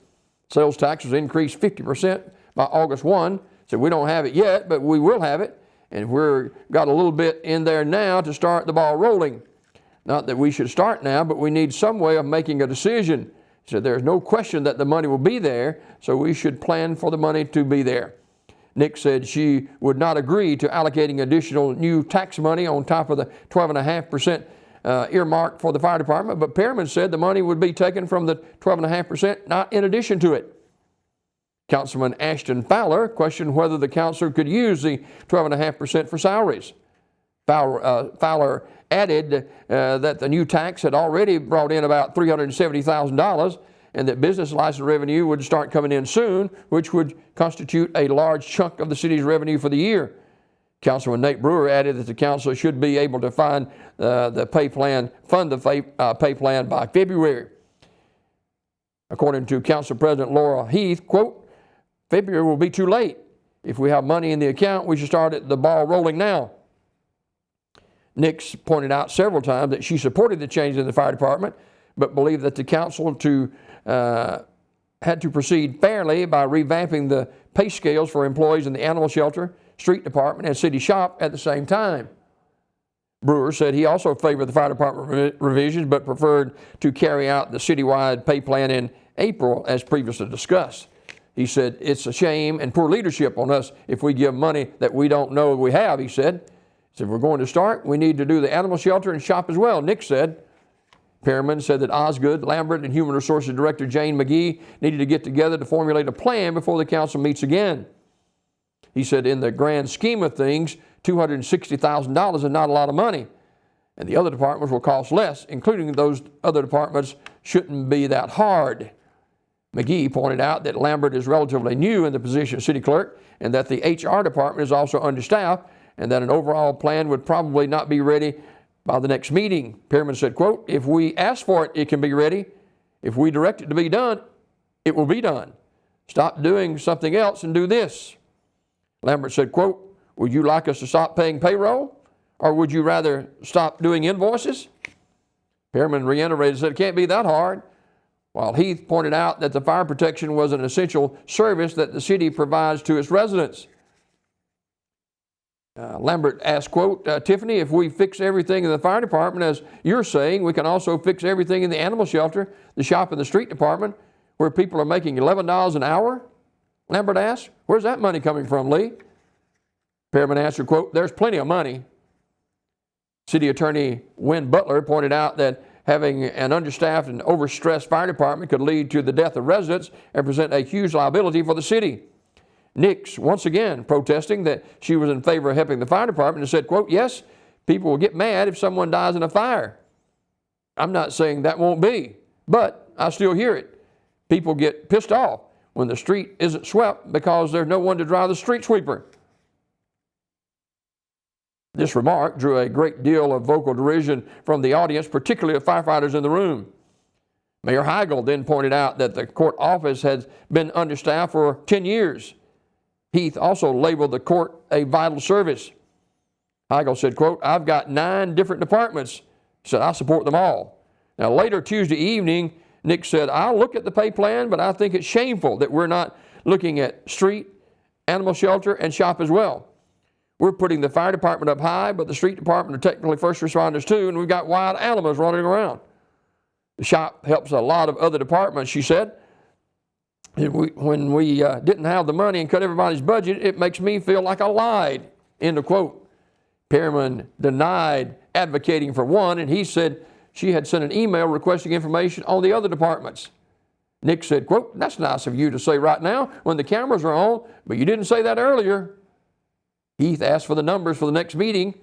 Sales tax was increased 50% by August 1. So we don't have it yet, but we will have it. And we've got a little bit in there now to start the ball rolling. Not that we should start now, but we need some way of making a decision." So there's no question that the money will be there, so we should plan for the money to be there. Nick said she would not agree to allocating additional new tax money on top of the 12.5% earmarked for the fire department, but Perryman said the money would be taken from the 12.5%, not in addition to it. Councilman Ashton Fowler questioned whether the council could use the 12.5% for salaries. Fowler added that the new tax had already brought in about $370,000 and that business license revenue would start coming in soon, which would constitute a large chunk of the city's revenue for the year. Councilman Nate Brewer added that the council should be able to fund the pay plan by February. According to Council President Laura Heath, quote, "February will be too late. If we have money in the account, we should start the ball rolling now." Nix pointed out several times that she supported the change in the fire department, but believed that the council had to proceed fairly by revamping the pay scales for employees in the animal shelter, street department, and city shop at the same time. Brewer said he also favored the fire department revisions but preferred to carry out the citywide pay plan in April as previously discussed. He said, it's a shame and poor leadership on us if we give money that we don't know we have, he said. So if we're going to start, we need to do the animal shelter and shop as well, Nick said. Perriman said that Osgood, Lambert, and Human Resources Director Jane McGee needed to get together to formulate a plan before the council meets again. He said, in the grand scheme of things, $260,000 is not a lot of money, and the other departments will cost less, including those other departments shouldn't be that hard. McGee pointed out that Lambert is relatively new in the position of city clerk and that the HR department is also understaffed and that an overall plan would probably not be ready by the next meeting. Perriman said, quote, if we ask for it, it can be ready. If we direct it to be done, it will be done. Stop doing something else and do this. Lambert said, quote, would you like us to stop paying payroll or would you rather stop doing invoices? Perriman reiterated, said it can't be that hard. While Heath pointed out that the fire protection was an essential service that the city provides to its residents. Lambert asked, quote, Tiffany, if we fix everything in the fire department, as you're saying, we can also fix everything in the animal shelter, the shop, and the street department, where people are making $11 an hour? Lambert asked, where's that money coming from, Lee? Perriman answered, quote, there's plenty of money. City Attorney Wynn Butler pointed out that having an understaffed and overstressed fire department could lead to the death of residents and present a huge liability for the city. Nix, once again protesting that she was in favor of helping the fire department, and said, quote, yes, people will get mad if someone dies in a fire. I'm not saying that won't be, but I still hear it. People get pissed off when the street isn't swept because there's no one to drive the street sweeper. This remark drew a great deal of vocal derision from the audience, particularly of firefighters in the room. Mayor Heigl then pointed out that the court office has been understaffed for 10 years. Heath also labeled the court a vital service. Heigl said, quote, I've got 9 different departments. He said, I support them all. Now, later Tuesday evening, Nick said, I'll look at the pay plan, but I think it's shameful that we're not looking at street, animal shelter, and shop as well. We're putting the fire department up high, but the street department are technically first responders too, and we've got wild animals running around. The shop helps a lot of other departments, she said. When we didn't have the money and cut everybody's budget, it makes me feel like I lied, end of quote. Perriman denied advocating for one, and he said she had sent an email requesting information on the other departments. Nick said, quote, that's nice of you to say right now when the cameras are on, but you didn't say that earlier. Heath asked for the numbers for the next meeting.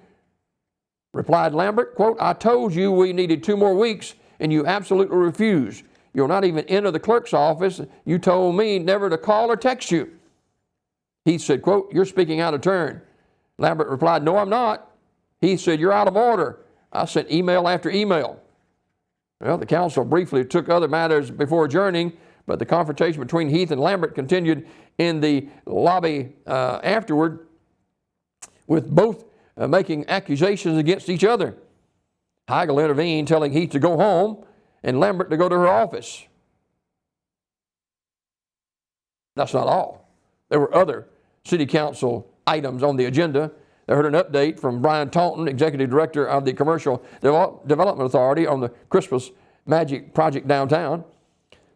Replied Lambert, quote, I told you we needed 2 more weeks, and you absolutely refused. You'll not even enter the clerk's office. You told me never to call or text you. Heath said, quote, you're speaking out of turn. Lambert replied, no, I'm not. Heath said, you're out of order. I sent email after email. Well, the council briefly took other matters before adjourning, but the confrontation between Heath and Lambert continued in the lobby afterward, with both making accusations against each other. Heigl intervened, telling Heath to go home and Lambert to go to her office. That's not all. There were other city council items on the agenda. They heard an update from Brian Taunton, Executive Director of the Commercial Development Authority, on the Christmas Magic Project downtown.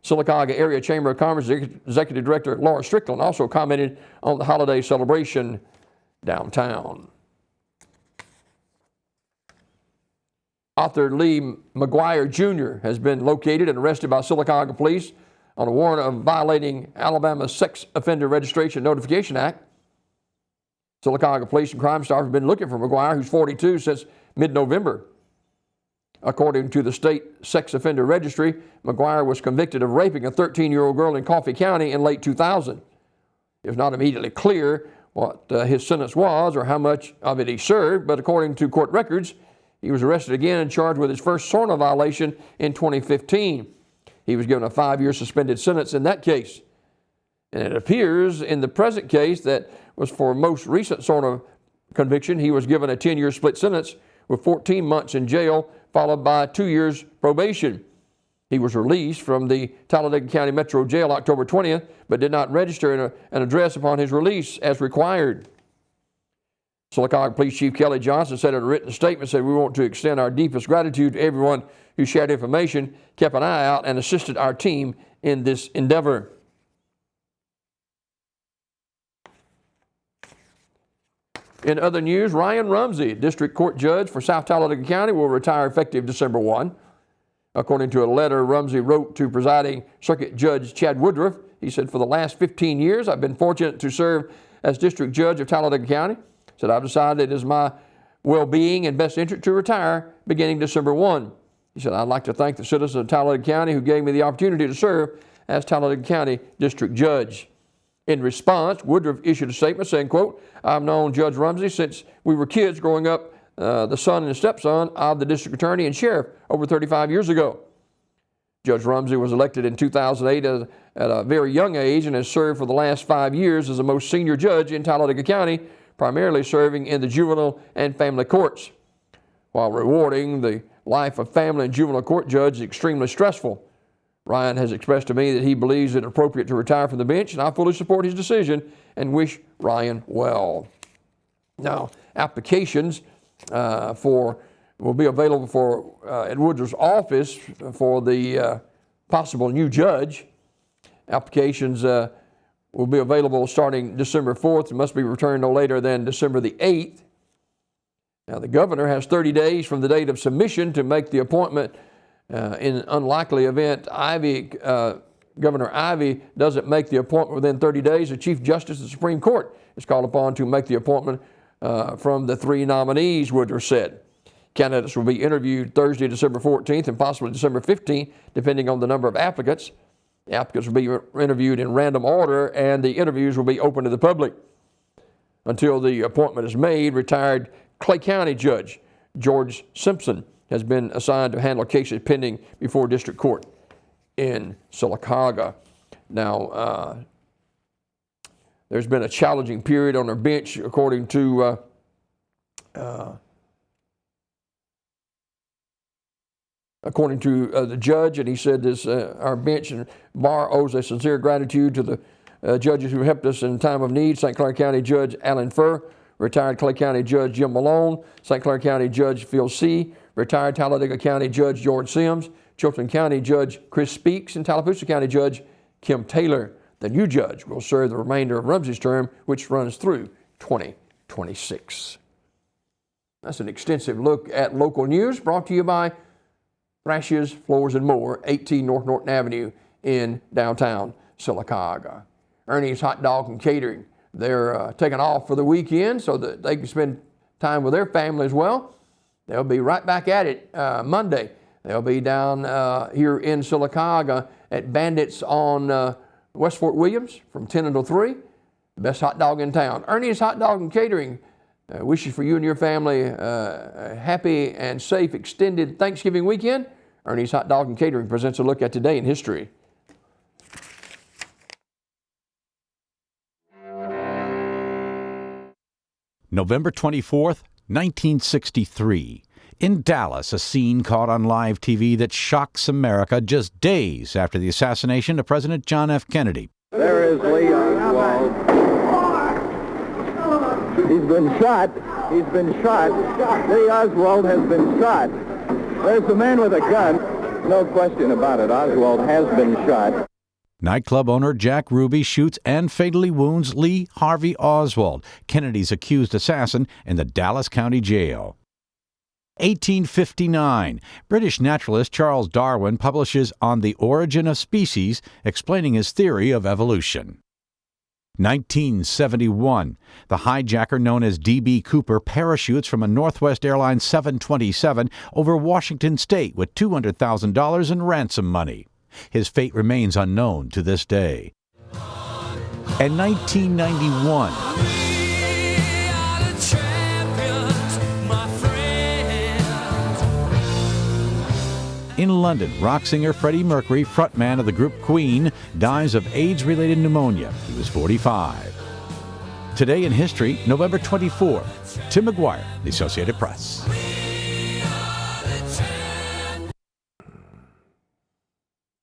Sylacauga Area Chamber of Commerce Executive Director Laura Strickland also commented on the holiday celebration downtown. Author Lee McGuire Jr. has been located and arrested by Sylacauga Police on a warrant of violating Alabama's Sex Offender Registration Notification Act. Sylacauga Police and Crime Staff have been looking for McGuire, who's 42, since mid-November. According to the state sex offender registry, McGuire was convicted of raping a 13-year-old girl in Coffee County in late 2000. It was not immediately clear what his sentence was or how much of it he served, but according to court records, he was arrested again and charged with his first SORNA violation in 2015. He was given a 5-year suspended sentence in that case. And it appears in the present case that was for most recent SORNA conviction, he was given a 10-year split sentence with 14 months in jail, followed by 2 years probation. He was released from the Talladega County Metro Jail October 20th, but did not register an address upon his release as required. Sylacauga Police Chief Kelly Johnson said in a written statement, said, "We want to extend our deepest gratitude to everyone who shared information, kept an eye out, and assisted our team in this endeavor." In other news, Ryan Rumsey, District Court Judge for South Talladega County, will retire effective December 1. According to a letter Rumsey wrote to presiding Circuit Judge Chad Woodruff, he said, "For the last 15 years, I've been fortunate to serve as District Judge of Talladega County. Said I've decided it is my well-being and best interest to retire beginning December 1. He said, "I'd like to thank the citizens of Talladega County who gave me the opportunity to serve as Talladega County District Judge." In response, Woodruff issued a statement saying, quote, "I've known Judge Rumsey since we were kids growing up, the son and stepson of the district attorney and sheriff over 35 years ago. Judge Rumsey was elected in 2008 at a very young age and has served for the last 5 years as the most senior judge in Talladega County, primarily serving in the juvenile and family courts. While rewarding, the life of family and juvenile court judge is extremely stressful. Ryan has expressed to me that he believes it appropriate to retire from the bench, and I fully support his decision and wish Ryan well." Now, applications will be available for at Woodruff's office for the possible new judge. Applications will be available starting December 4th and must be returned no later than December the 8th. Now, the governor has 30 days from the date of submission to make the appointment. In an unlikely event, Governor Ivey doesn't make the appointment within 30 days, the Chief Justice of the Supreme Court is called upon to make the appointment from the 3 nominees, Woodruff said. Candidates will be interviewed Thursday, December 14th and possibly December 15th, depending on the number of applicants. The applicants will be interviewed in random order, and the interviews will be open to the public. Until the appointment is made, retired Clay County Judge George Simpson has been assigned to handle cases pending before District Court in Sylacauga. Now, there's been a challenging period on our bench, according to the judge, and he said this, our bench and bar owes a sincere gratitude to the judges who helped us in time of need. St. Clair County Judge Alan Furr, retired Clay County Judge Jim Malone, St. Clair County Judge Phil C., retired Talladega County Judge George Sims, Chilton County Judge Chris Speaks, and Tallapoosa County Judge Kim Taylor. The new judge will serve the remainder of Rumsey's term, which runs through 2026. That's an extensive look at local news brought to you by Thrashes, Floors and More, 18 North Norton Avenue in downtown Sylacauga. Ernie's Hot Dog and Catering. They're taking off for the weekend so that they can spend time with their family as well. They'll be right back at it Monday. They'll be down here in Sylacauga at Bandits on West Fort Williams from 10 until 3. The best hot dog in town. Ernie's Hot Dog and Catering wishes for you and your family a happy and safe extended Thanksgiving weekend. Ernie's Hot Dog and Catering presents a look at today in history. November 24th, 1963. In Dallas, a scene caught on live TV that shocks America just days after the assassination of President John F. Kennedy. There is Lee Oswald. He's been shot. He's been shot. Lee Oswald has been shot. There's the man with a gun. No question about it. Oswald has been shot. Nightclub owner Jack Ruby shoots and fatally wounds Lee Harvey Oswald, Kennedy's accused assassin, in the Dallas County Jail. 1859, British naturalist Charles Darwin publishes On the Origin of Species, explaining his theory of evolution. 1971, the hijacker known as D.B. Cooper parachutes from a Northwest Airlines 727 over Washington State with $200,000 in ransom money. His fate remains unknown to this day. And 1991, in London, rock singer Freddie Mercury, frontman of the group Queen, dies of AIDS-related pneumonia. He was 45. Today in history, November 24th. Tim McGuire, The Associated Press.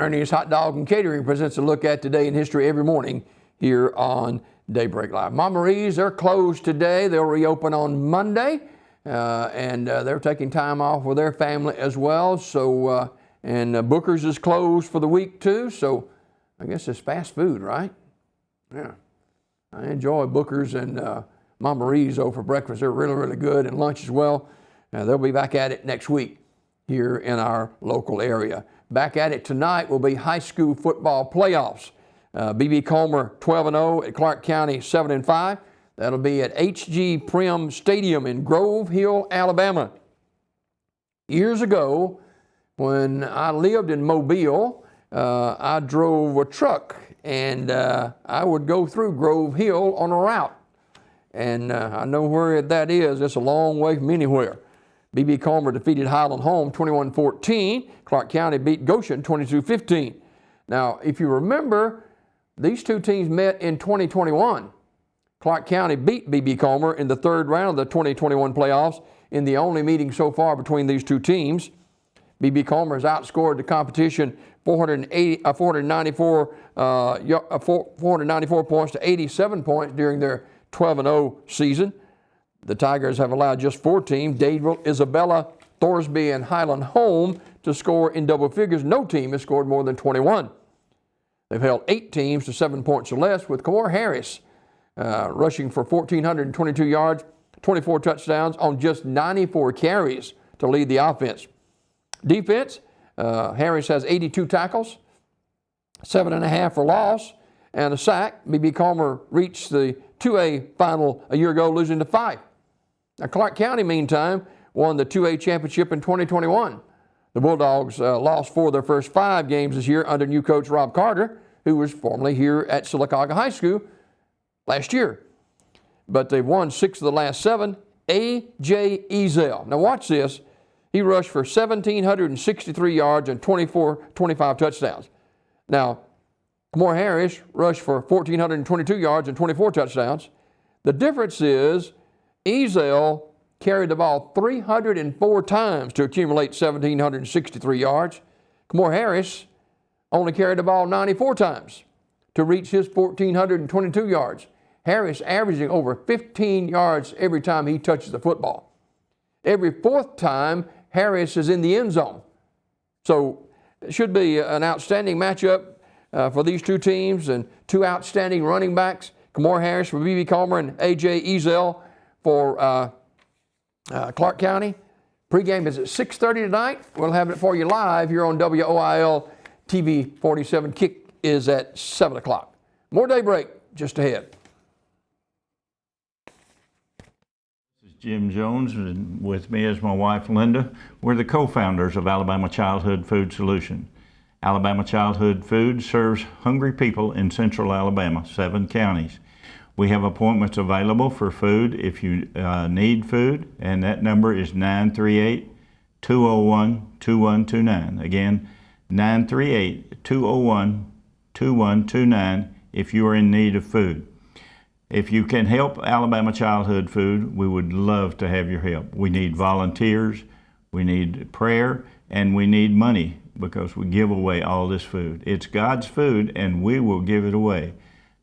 Ernie's Hot Dog and Catering presents a look at today in history every morning here on Daybreak Live. Mama Marie's, they're closed today. They'll reopen on Monday, and they're taking time off with their family as well. So, and Booker's is closed for the week too. So, I guess it's fast food, right? Yeah, I enjoy Booker's and Mama Marie's though for breakfast. They're really, really good, and lunch as well. They'll be back at it next week here in our local area. Back at it tonight will be high school football playoffs. B.B. Comer 12-0 at Clark County 7-5. That'll be at H.G. Prim Stadium in Grove Hill, Alabama. Years ago, when I lived in Mobile, I drove a truck, and I would go through Grove Hill on a route. And I know where that is. It's a long way from anywhere. B.B. Comer defeated Highland Home 21-14. Clark County beat Goshen 22-15. Now, if you remember, these two teams met in 2021. Clark County beat B.B. Comer in the third round of the 2021 playoffs in the only meeting so far between these two teams. B.B. Comer has outscored the competition 494 points to 87 points during their 12-0 season. The Tigers have allowed just 4 teams, Dadeville, Isabella, Thorsby, and Highland Home, to score in double figures. No team has scored more than 21. They've held 8 teams to 7 points or less, with Kamor Harris rushing for 1,422 yards, 24 touchdowns on just 94 carries to lead the offense. Defense, Harris has 82 tackles, 7.5 for loss, and a sack. B.B. Comer reached the 2A final a year ago, losing to 5. Now, Clark County, meantime, won the 2A championship in 2021. The Bulldogs lost 4 of their first 5 games this year under new coach Rob Carter, who was formerly here at Sylacauga High School last year. But they've won 6 of the last 7. A.J. Ezel. Now watch this. He rushed for 1,763 yards and 25 touchdowns. Now, Kamor Harris rushed for 1,422 yards and 24 touchdowns. The difference is Ezel carried the ball 304 times to accumulate 1,763 yards. Kamor Harris only carried the ball 94 times to reach his 1,422 yards. Harris averaging over 15 yards every time he touches the football. Every 4th time, Harris is in the end zone. So it should be an outstanding matchup for these two teams, and 2 outstanding running backs, Kamor Harris for B.B. Comer and A.J. Ezel for Clark County. Pregame is at 6:30 tonight. We'll have it for you live here on WOIL TV 47. Kick is at 7 o'clock. More Daybreak just ahead. This is Jim Jones, and with me is my wife Linda. We're the co-founders of Alabama Childhood Food Solution. Alabama Childhood Food serves hungry people in central Alabama, 7 counties. We have appointments available for food if you need food, and that number is 938-201-2129. Again, 938-201-2129 if you are in need of food. If you can help Alabama Childhood Food, we would love to have your help. We need volunteers, we need prayer, and we need money, because we give away all this food. It's God's food, and we will give it away.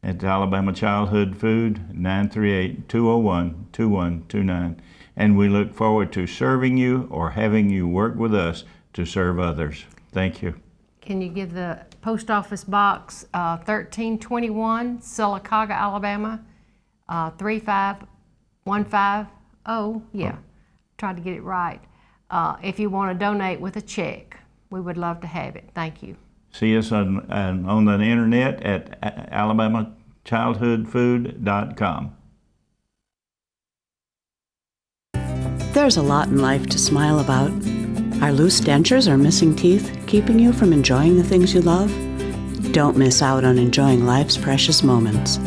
At Alabama Childhood Food, 938-201-2129. And we look forward to serving you or having you work with us to serve others. Thank you. Can you give the post office box 1321, Sylacauga, Alabama, 35150? Yeah, tried to get it right. If you want to donate with a check, we would love to have it. Thank you. See us on the internet at alabamachildhoodfood.com. There's a lot in life to smile about. Are loose dentures or missing teeth keeping you from enjoying the things you love? Don't miss out on enjoying life's precious moments.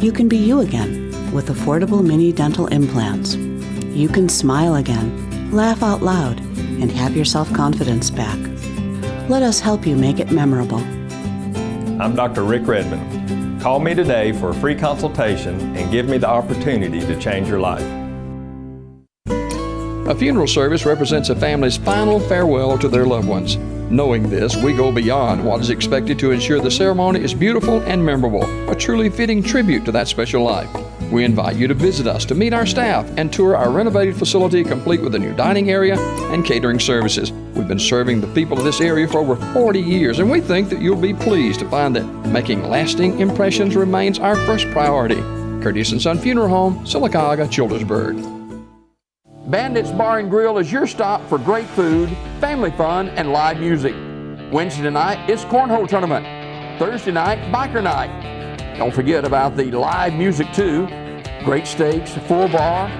You can be you again with affordable mini dental implants. You can smile again, laugh out loud, and have your self-confidence back. Let us help you make it memorable. I'm Dr. Rick Redmond. Call me today for a free consultation and give me the opportunity to change your life. A funeral service represents a family's final farewell to their loved ones. Knowing this, we go beyond what is expected to ensure the ceremony is beautiful and memorable, a truly fitting tribute to that special life. We invite you to visit us to meet our staff and tour our renovated facility complete with a new dining area and catering services. We've been serving the people of this area for over 40 years, and we think that you'll be pleased to find that making lasting impressions remains our first priority. Curtis & Son Funeral Home, Sylacauga, Childersburg. Bandits Bar and Grill is your stop for great food, family fun, and live music. Wednesday night is Cornhole Tournament. Thursday night, Biker Night. Don't forget about the live music too. Great steaks, full bar,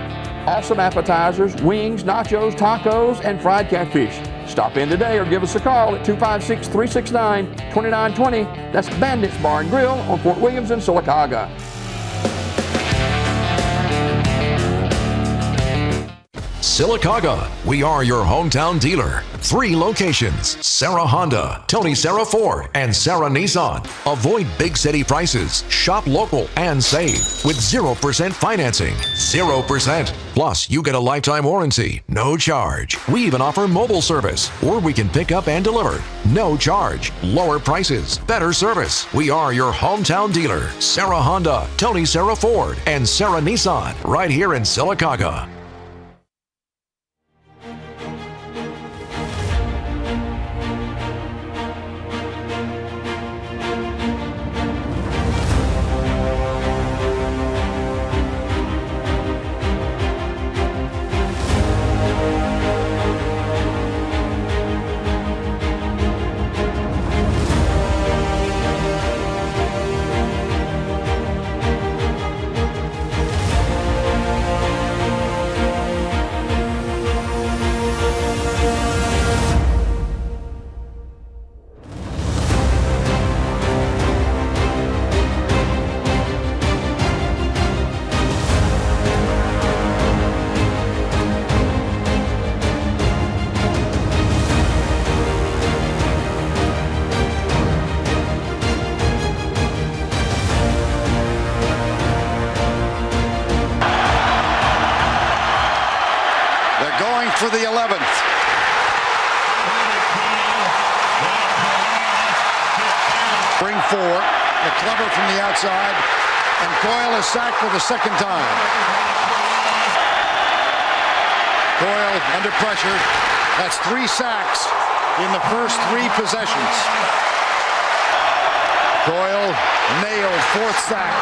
awesome appetizers, wings, nachos, tacos, and fried catfish. Stop in today or give us a call at 256-369-2920. That's Bandits Bar and Grill on Fort Williams in Sylacauga. Sylacauga, we are your hometown dealer. 3 locations, Sarah Honda, Tony Sarah Ford, and Sarah Nissan. Avoid big city prices, shop local, and save with 0% financing. 0%. Plus, you get a lifetime warranty, no charge. We even offer mobile service, or we can pick up and deliver. No charge, lower prices, better service. We are your hometown dealer. Sarah Honda, Tony Sarah Ford, and Sarah Nissan, right here in Sylacauga. For the 11th. Bring 4. McClever from the outside. And Coyle is sacked for the second time. Coyle under pressure. That's 3 sacks in the first 3 possessions. Coyle nailed 4th sack.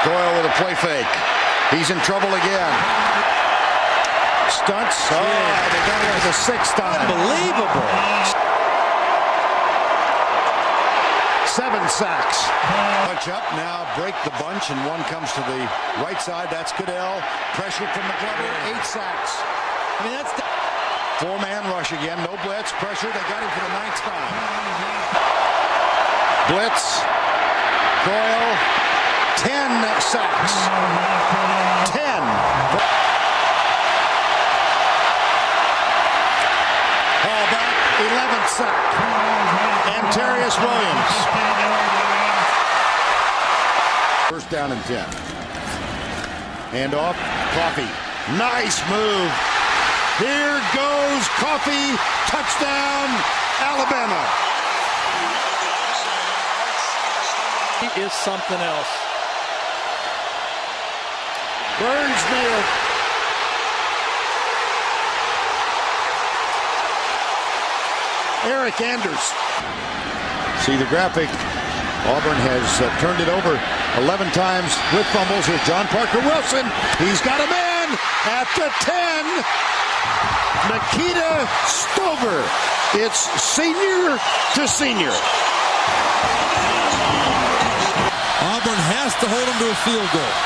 Coyle with a play fake. He's in trouble again. Stunts. Oh, they got it for the 6th time. Unbelievable. 7 sacks. Bunch up now, break the bunch, and one comes to the right side. That's Goodell. Pressure from McClever. 8 sacks. I mean, that's 4-man rush again. No blitz. Pressure. They got him for the 9th time. Blitz. Coyle. 10 sacks. 10. Ball back. 11th sack. Antarius Williams. First down and 10. Hand off. Coffey. Nice move. Here goes Coffey. Touchdown, Alabama. He is something else. Burns nailed. Eric Anders. See the graphic. Auburn has turned it over 11 times with fumbles. Here's John Parker Wilson. He's got a man at the 10. Nikita Stover. It's senior to senior. Auburn has to hold him to a field goal.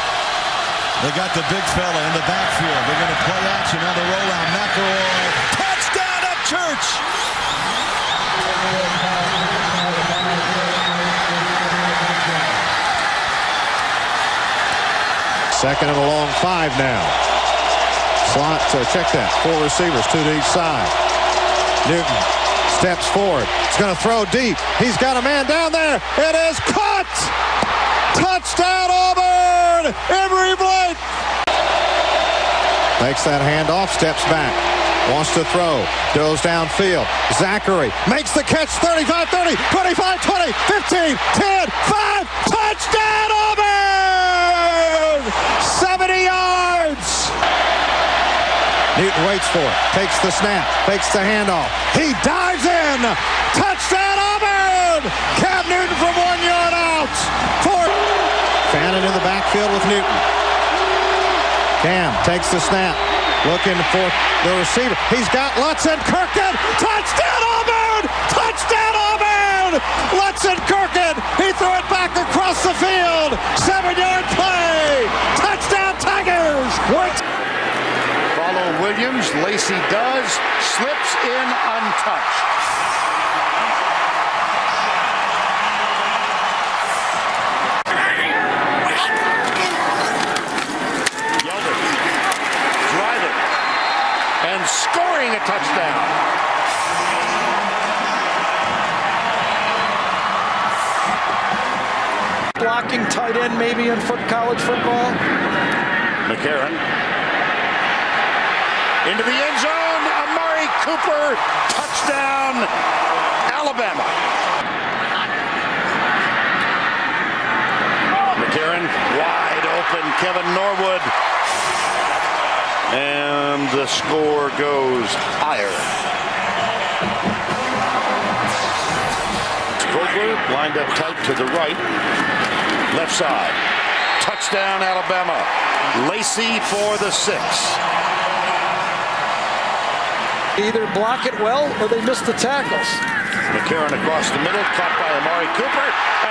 They got the big fella in the backfield. They're going to play action on the rollout. McElroy. Touchdown up Church. Second and a long 5 now. Slot, check that. 4 receivers, 2 to each side. Newton steps forward. He's going to throw deep. He's got a man down there. It is caught! Touchdown Auburn! Emory Blake makes that handoff, steps back. Wants to throw. Goes downfield. Zachary makes the catch. 35, 30, 25, 20, 15, 10, 5. Touchdown Auburn! 70 yards! Newton waits for it. Takes the snap. Fakes the handoff. He dives in. Touchdown Auburn! Cam Newton from 1 yard out. Fannin in the backfield with Newton. Cam takes the snap. Looking for the receiver. He's got Lutz and Kirkin. Touchdown Auburn! Touchdown Auburn! Lutz and Kirkin. He threw it back across the field. 7-yard play. Touchdown Tigers. Follow Williams. Lacey does. Slips in untouched. Scoring a touchdown. Blocking tight end maybe in college football. McCarron into the end zone. Amari Cooper, touchdown, Alabama. McCarron wide open. Kevin Norwood. And the score goes higher. Vogler lined up tight to the right. Left side. Touchdown, Alabama. Lacey for the 6. Either block it well or they miss the tackles. McCarron across the middle, caught by Amari Cooper.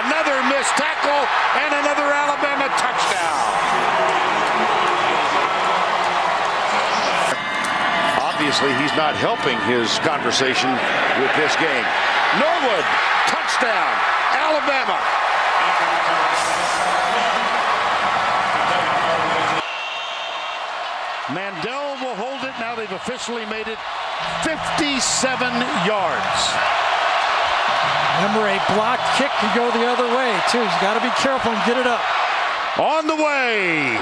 Another missed tackle and another Alabama touchdown. Obviously, he's not helping his conversation with this game. Norwood, touchdown, Alabama. Mandel will hold it. Now they've officially made it 57 yards. Remember, a blocked kick can go the other way, too. He's got to be careful and get it up. On the way.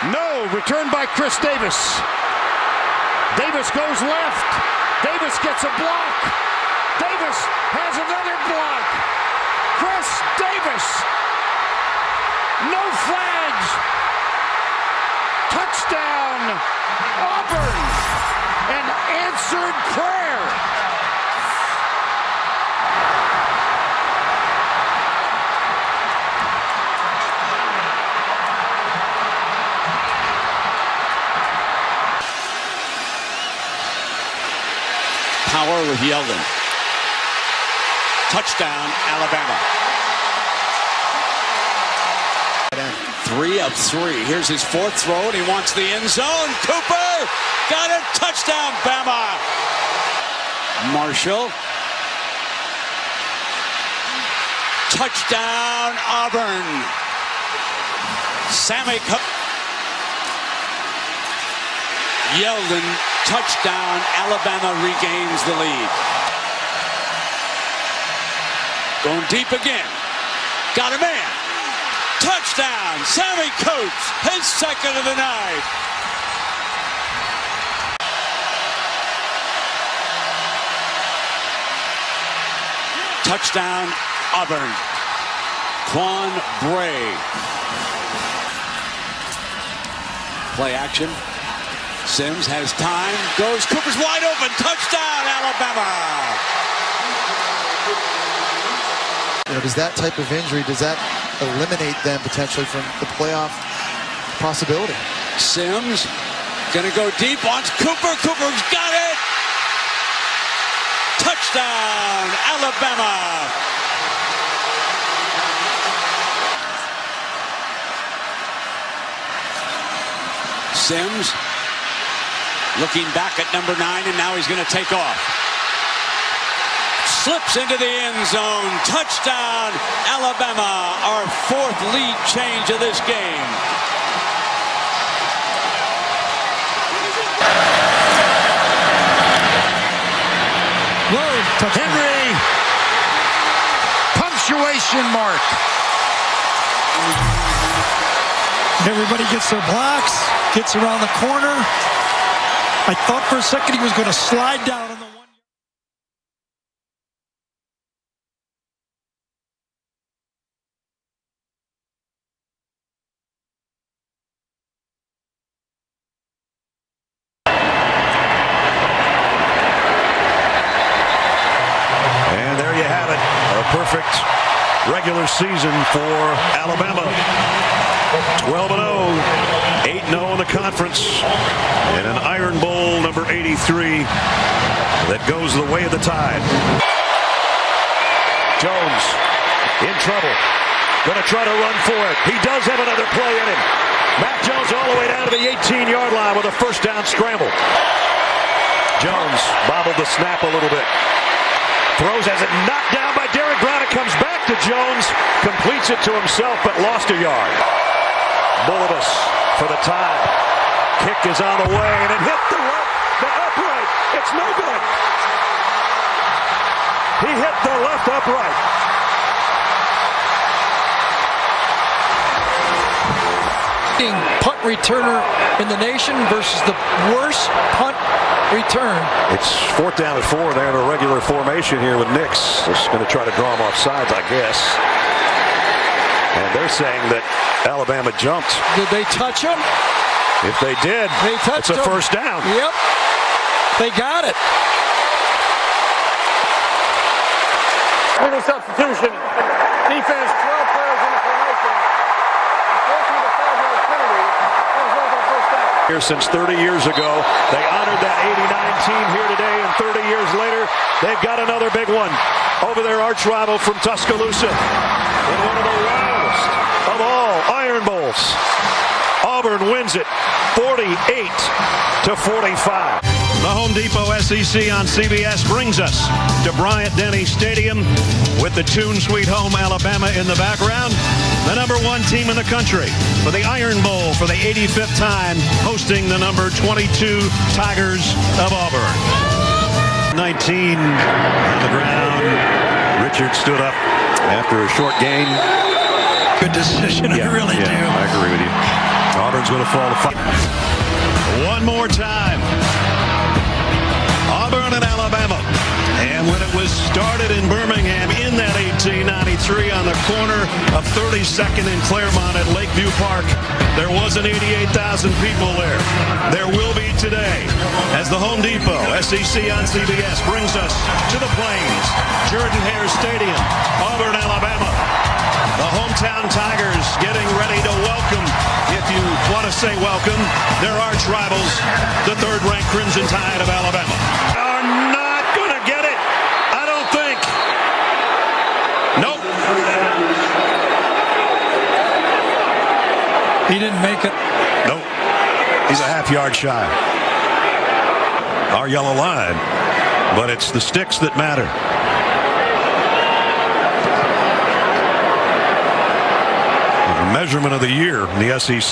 No, returned by Chris Davis. Davis goes left. Davis gets a block. Davis has another block. Chris Davis. No flags. Touchdown, Auburn. An answered prayer. Power with Yeldon. Touchdown, Alabama. 3 of 3. Here's his 4th throw, and he wants the end zone. Cooper got it. Touchdown, Bama. Marshall. Touchdown, Auburn. Sammy Cooper. Yeldon, touchdown, Alabama regains the lead. Going deep again. Got a man. Touchdown, Sammy Coates, his 2nd of the night. Touchdown, Auburn. Quan Bray. Play action. Sims has time, goes, Cooper's wide open, touchdown, Alabama! You know, does that type of injury, does that eliminate them potentially from the playoff possibility? Sims gonna go deep, wants Cooper, Cooper's got it! Touchdown, Alabama! Sims looking back at number 9, and now he's going to take off. Slips into the end zone. Touchdown, Alabama. Our 4th lead change of this game. Henry. Punctuation mark. Everybody gets their blocks, gets around the corner. I thought for a second he was going to slide down on the one. And there you have it. A perfect regular season for Alabama. 12-0, 8-0 in the conference, and an Iron Bowl number 83 that goes the way of the Tide. Jones in trouble. Going to try to run for it. He does have another play in him. Mac Jones all the way down to the 18-yard line with a first down scramble. Jones bobbled the snap a little bit. Throws as it knocked down by Derrick Brown. It comes back to Jones. Completes it to himself, but lost a yard. Bullivus for the Tide. Kick is on the way, and it hit the upright. It's no good. He hit the left upright. Punt returner in the nation versus the worst punt return. It's 4th down and 4. They're in a regular formation here with Nix. Just going to try to draw him off sides, I guess. And they're saying that Alabama jumped. Did they touch him? If they did, it's a first down. Yep. They got it. Legal substitution. Defense, 12 players in the formation. Forcing the 5-yard penalty. That results in first down. Here since 30 years ago. They honored that 89 team here today, and 30 years later, they've got another big one over their arch rival from Tuscaloosa in one of the wildest of all Iron Bowls. Auburn wins it 48-45. The Home Depot SEC on CBS brings us to Bryant-Denny Stadium with the tune Sweet Home Alabama in the background. The number 1 team in the country for the Iron Bowl for the 85th time, hosting the number 22 Tigers of Auburn. 19 on the ground. Richard stood up after a short gain. Good decision, I really do. I agree with you. Auburn's going to fall to 5. One more time. Auburn and Alabama. And when it was started in Birmingham in that 1893 on the corner of 32nd and Claremont at Lakeview Park, there wasn't 88,000 people there. There will be today as the Home Depot SEC on CBS brings us to the Plains, Jordan-Hare Stadium, Auburn, Alabama. The hometown Tigers getting ready to welcome, if you want to say welcome, their arch rivals, the 3rd-ranked Crimson Tide of Alabama. Are not going to get it, I don't think. Nope. He didn't make it. Nope. He's a half-yard shy. Our yellow line, but it's the sticks that matter. Measurement of the year in the SEC.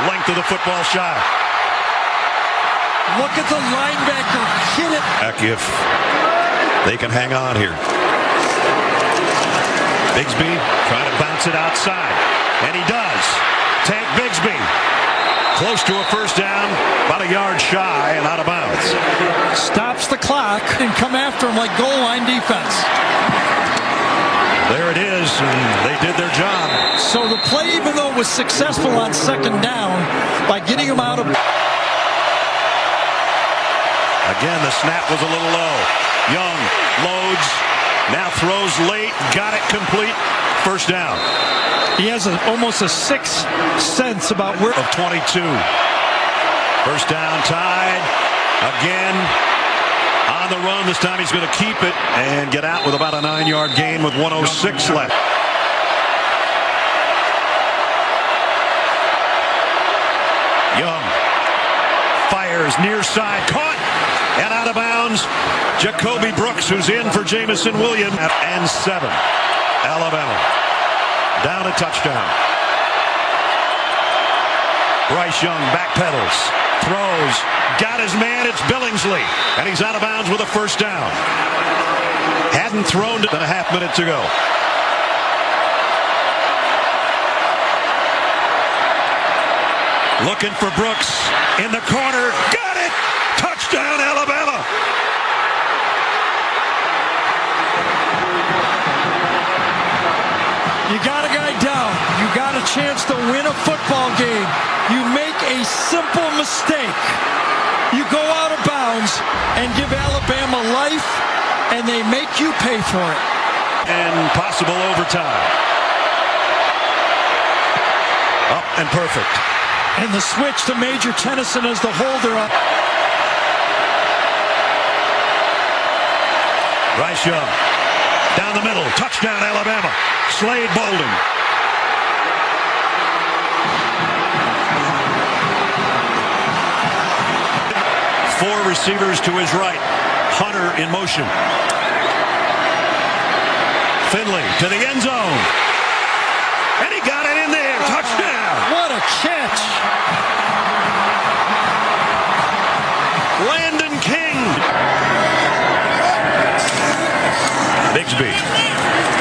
Length of the football shot. Look at the linebacker hit it. Back if they can hang on here. Bigsby trying to bounce it outside, and he does. Tank Bigsby close to a first down, about a yard shy and out of bounds. Stops the clock and come after him like goal line defense. There it is, and they did their job. So the play, even though it was successful on 2nd down, by getting him out of... Again, the snap was a little low. Young loads, now throws late, got it complete, first down. He has almost a 6th sense about where... Of 22. First down, Tide. Again, on the run. This time he's going to keep it and get out with about a 9-yard gain with 1:06 left. Young fires near side, caught and out of bounds. Jacoby Brooks, who's in for Jamison Williams, and 7. Alabama down a touchdown. Bryce Young backpedals, throws, got his man, it's Billingsley, and he's out of bounds with a first down. Hadn't thrown it than a half minute to go. Looking for Brooks in the corner. Got it! Touchdown, Alabama! You got a guy down. You got a chance to win a football game. You make a simple mistake. You go out of bounds and give Alabama life, and they make you pay for it. And possible overtime. Up and perfect. And the switch to Major Tennyson as the holder up. Bryce Young. Down the middle. Touchdown, Alabama. Slade Bolden. Four receivers to his right. Hunter in motion. Finley to the end zone. And he got it in there. Touchdown. What a catch. Landon King. Bigsby.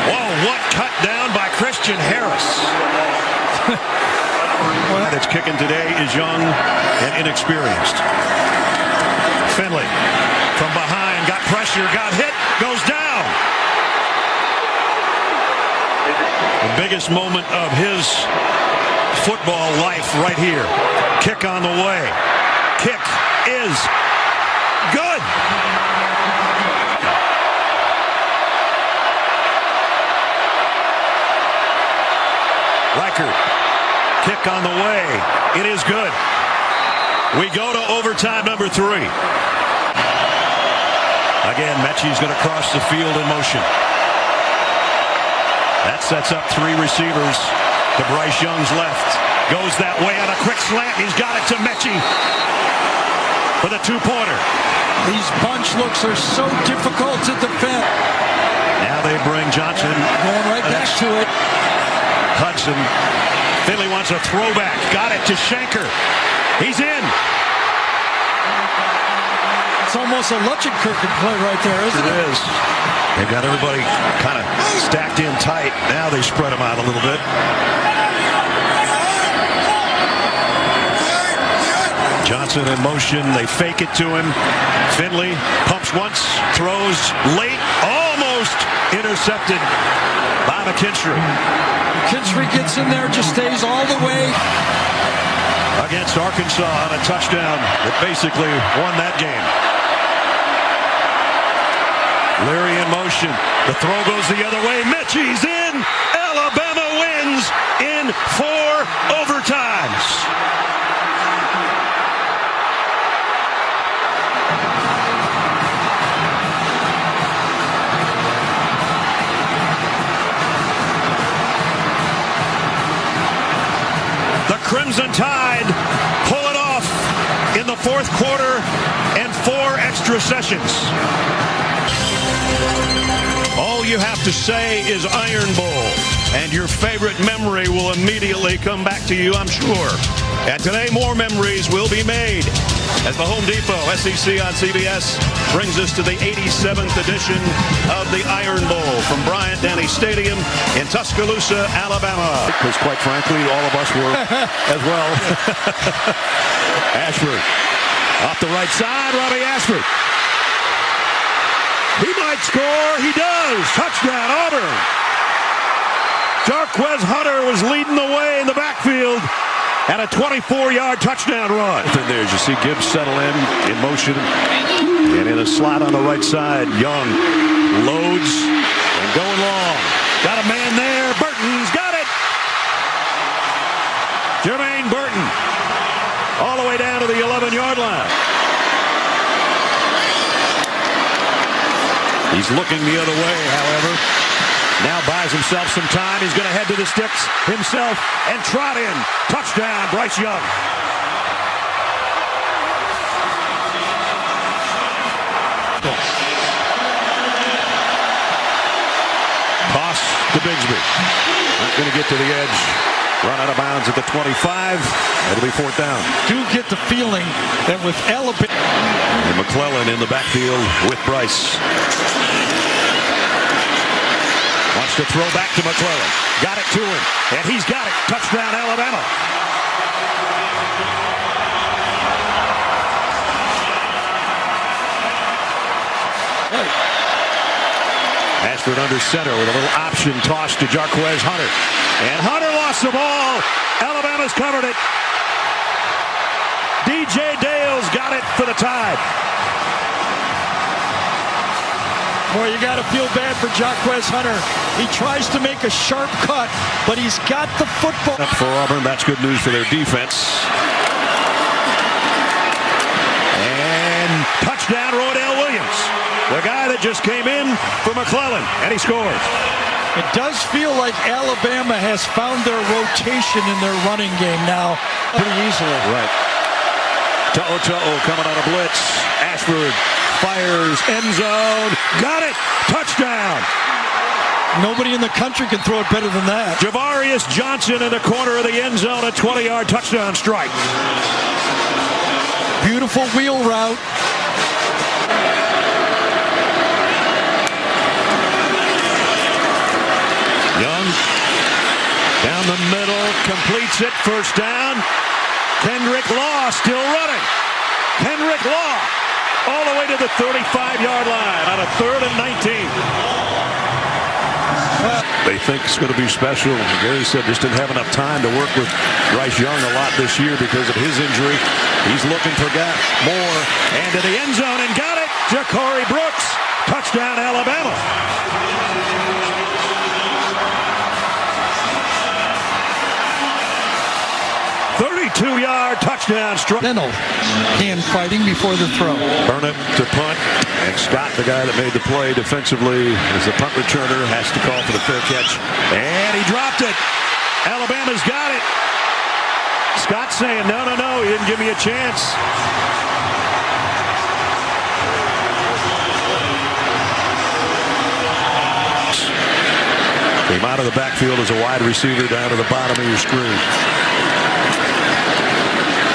Whoa, what cut down by Christian Harris. That's kicking today is young and inexperienced. Finley from behind, got pressure, got hit, goes down. The biggest moment of his football life right here. Kick on the way. Kick is good. Reichert. Kick on the way. It is good. We go to overtime number 3. Again, Mechie's going to cross the field in motion. That sets up 3 receivers to Bryce Young's left. Goes that way on a quick slant. He's got it to Mechie for the 2-pointer. These bunch looks are so difficult to defend. Now they bring Johnson. Going right back to it. Hudson. Finley wants a throwback. Got it to Shanker. He's in. It's almost a Lutchenkirchen play right there, isn't it? It is. They've got everybody kind of stacked in tight. Now they spread them out a little bit. Johnson in motion. They fake it to him. Finley pumps once, throws late, almost intercepted by McKinstry. McKinstry gets in there, just stays all the way. Against Arkansas on a touchdown that basically won that game. Leary in motion. The throw goes the other way. Mechie's in. Alabama wins in 4 overtimes. The Crimson Tide pull it off in the 4th quarter and 4 extra sessions. All you have to say is Iron Bowl, and your favorite memory will immediately come back to you, I'm sure. And today, more memories will be made as the Home Depot SEC on CBS brings us to the 87th edition of the Iron Bowl from Bryant-Denny Stadium in Tuscaloosa, Alabama. Because quite frankly, all of us were as well. Ashford off the right side, Robbie Ashford. He might score. He does. Touchdown, Auburn. Jarquez Hunter was leading the way in the backfield and a 24-yard touchdown run. And there you see Gibbs settle in motion. And in a slot on the right side, Young loads and going long. Got a man there. Burton's got it. Jermaine Burton all the way down to the 11-yard line. He's looking the other way, however. Now buys himself some time. He's going to head to the sticks himself and trot in. Touchdown, Bryce Young. Toss to Bigsby. Not going to get to the edge. Run out of bounds at the 25. It'll be 4th down. Do get the feeling that with Alabama. And McClellan in the backfield with Bryce. Wants to throw back to McClellan. Got it to him. And he's got it. Touchdown, Alabama. Ashford under center with a little option toss to Jarquez Hunter. And Hunter lost the ball. Alabama's covered it. DJ Dale's got it for the Tide. Boy, you got to feel bad for Jarquez Hunter. He tries to make a sharp cut, but he's got the football. For Auburn, that's good news for their defense. And touchdown, Roydell Williams, the guy that just came in for McClellan, and he scores. It does feel like Alabama has found their rotation in their running game now pretty easily. Right. To'o coming on a blitz. Ashford fires, end zone, got it, touchdown. Nobody in the country can throw it better than that. Javarius Johnson in the corner of the end zone, a 20-yard touchdown strike. Beautiful wheel route. Young down the middle, completes it, first down. Kendrick Law still running. Kendrick Law all the way to the 35-yard line on a 3rd and 19. They think it's going to be special. Gary said just didn't have enough time to work with Bryce Young a lot this year because of his injury. He's looking for more. And to the end zone and got it. Ja'Cory Brooks. Touchdown, Alabama. Two-yard touchdown strike. Hand fighting before the throw. Burnett to punt, and Scott, the guy that made the play defensively, as the punt returner, has to call for the fair catch, and he dropped it. Alabama's got it. Scott saying, no, he didn't give me a chance. Came out of the backfield as a wide receiver down to the bottom of your screen.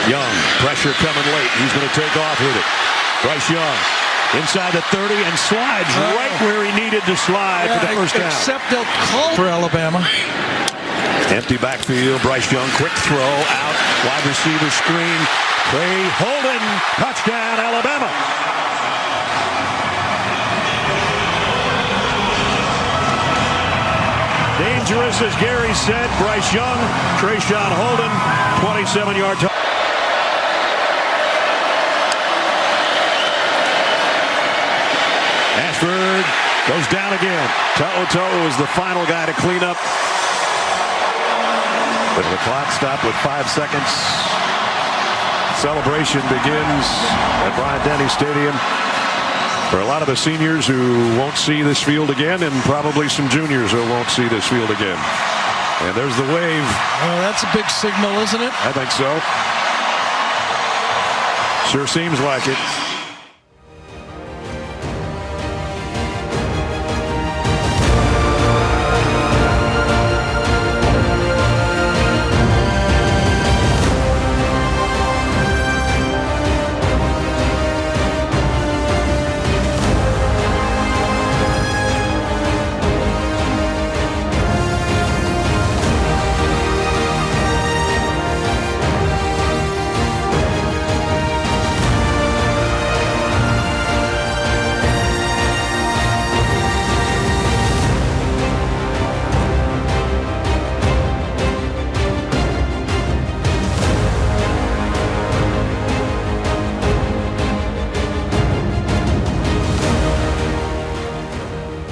Young, pressure coming late. He's going to take off with it. Bryce Young inside the 30 and slides right where he needed to slide for the first down. Except they'll call for Alabama. Empty backfield. Bryce Young, quick throw out. Wide receiver screen. Trey Holden. Touchdown, Alabama. Dangerous, as Gary said. Bryce Young, Trayshawn Holden, 27-yard touchdown. Ashford goes down again. To'o is the final guy to clean up. With the clock stopped with 5 seconds. Celebration begins at Bryant-Denny Stadium. For a lot of the seniors who won't see this field again, and probably some juniors who won't see this field again. And there's the wave. Oh, that's a big signal, isn't it? I think so. Sure seems like it.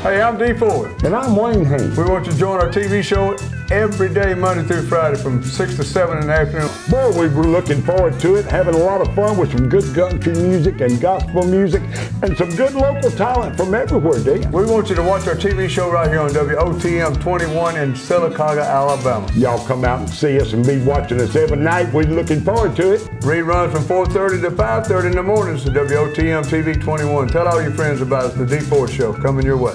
Hey, I'm D Ford. And I'm Wayne Hayes. We want you to join our TV show every day, Monday through Friday, from 6 to 7 in the afternoon. Boy, we were looking forward to it, having a lot of fun with some good country music and gospel music and some good local talent from everywhere, Dan. We want you to watch our TV show right here on WOTM 21 in Sylacauga, Alabama. Y'all come out and see us and be watching us every night. We're looking forward to it. Reruns from 4:30 to 5:30 in the mornings to WOTM TV 21. Tell all your friends about us, the D Ford Show, coming your way.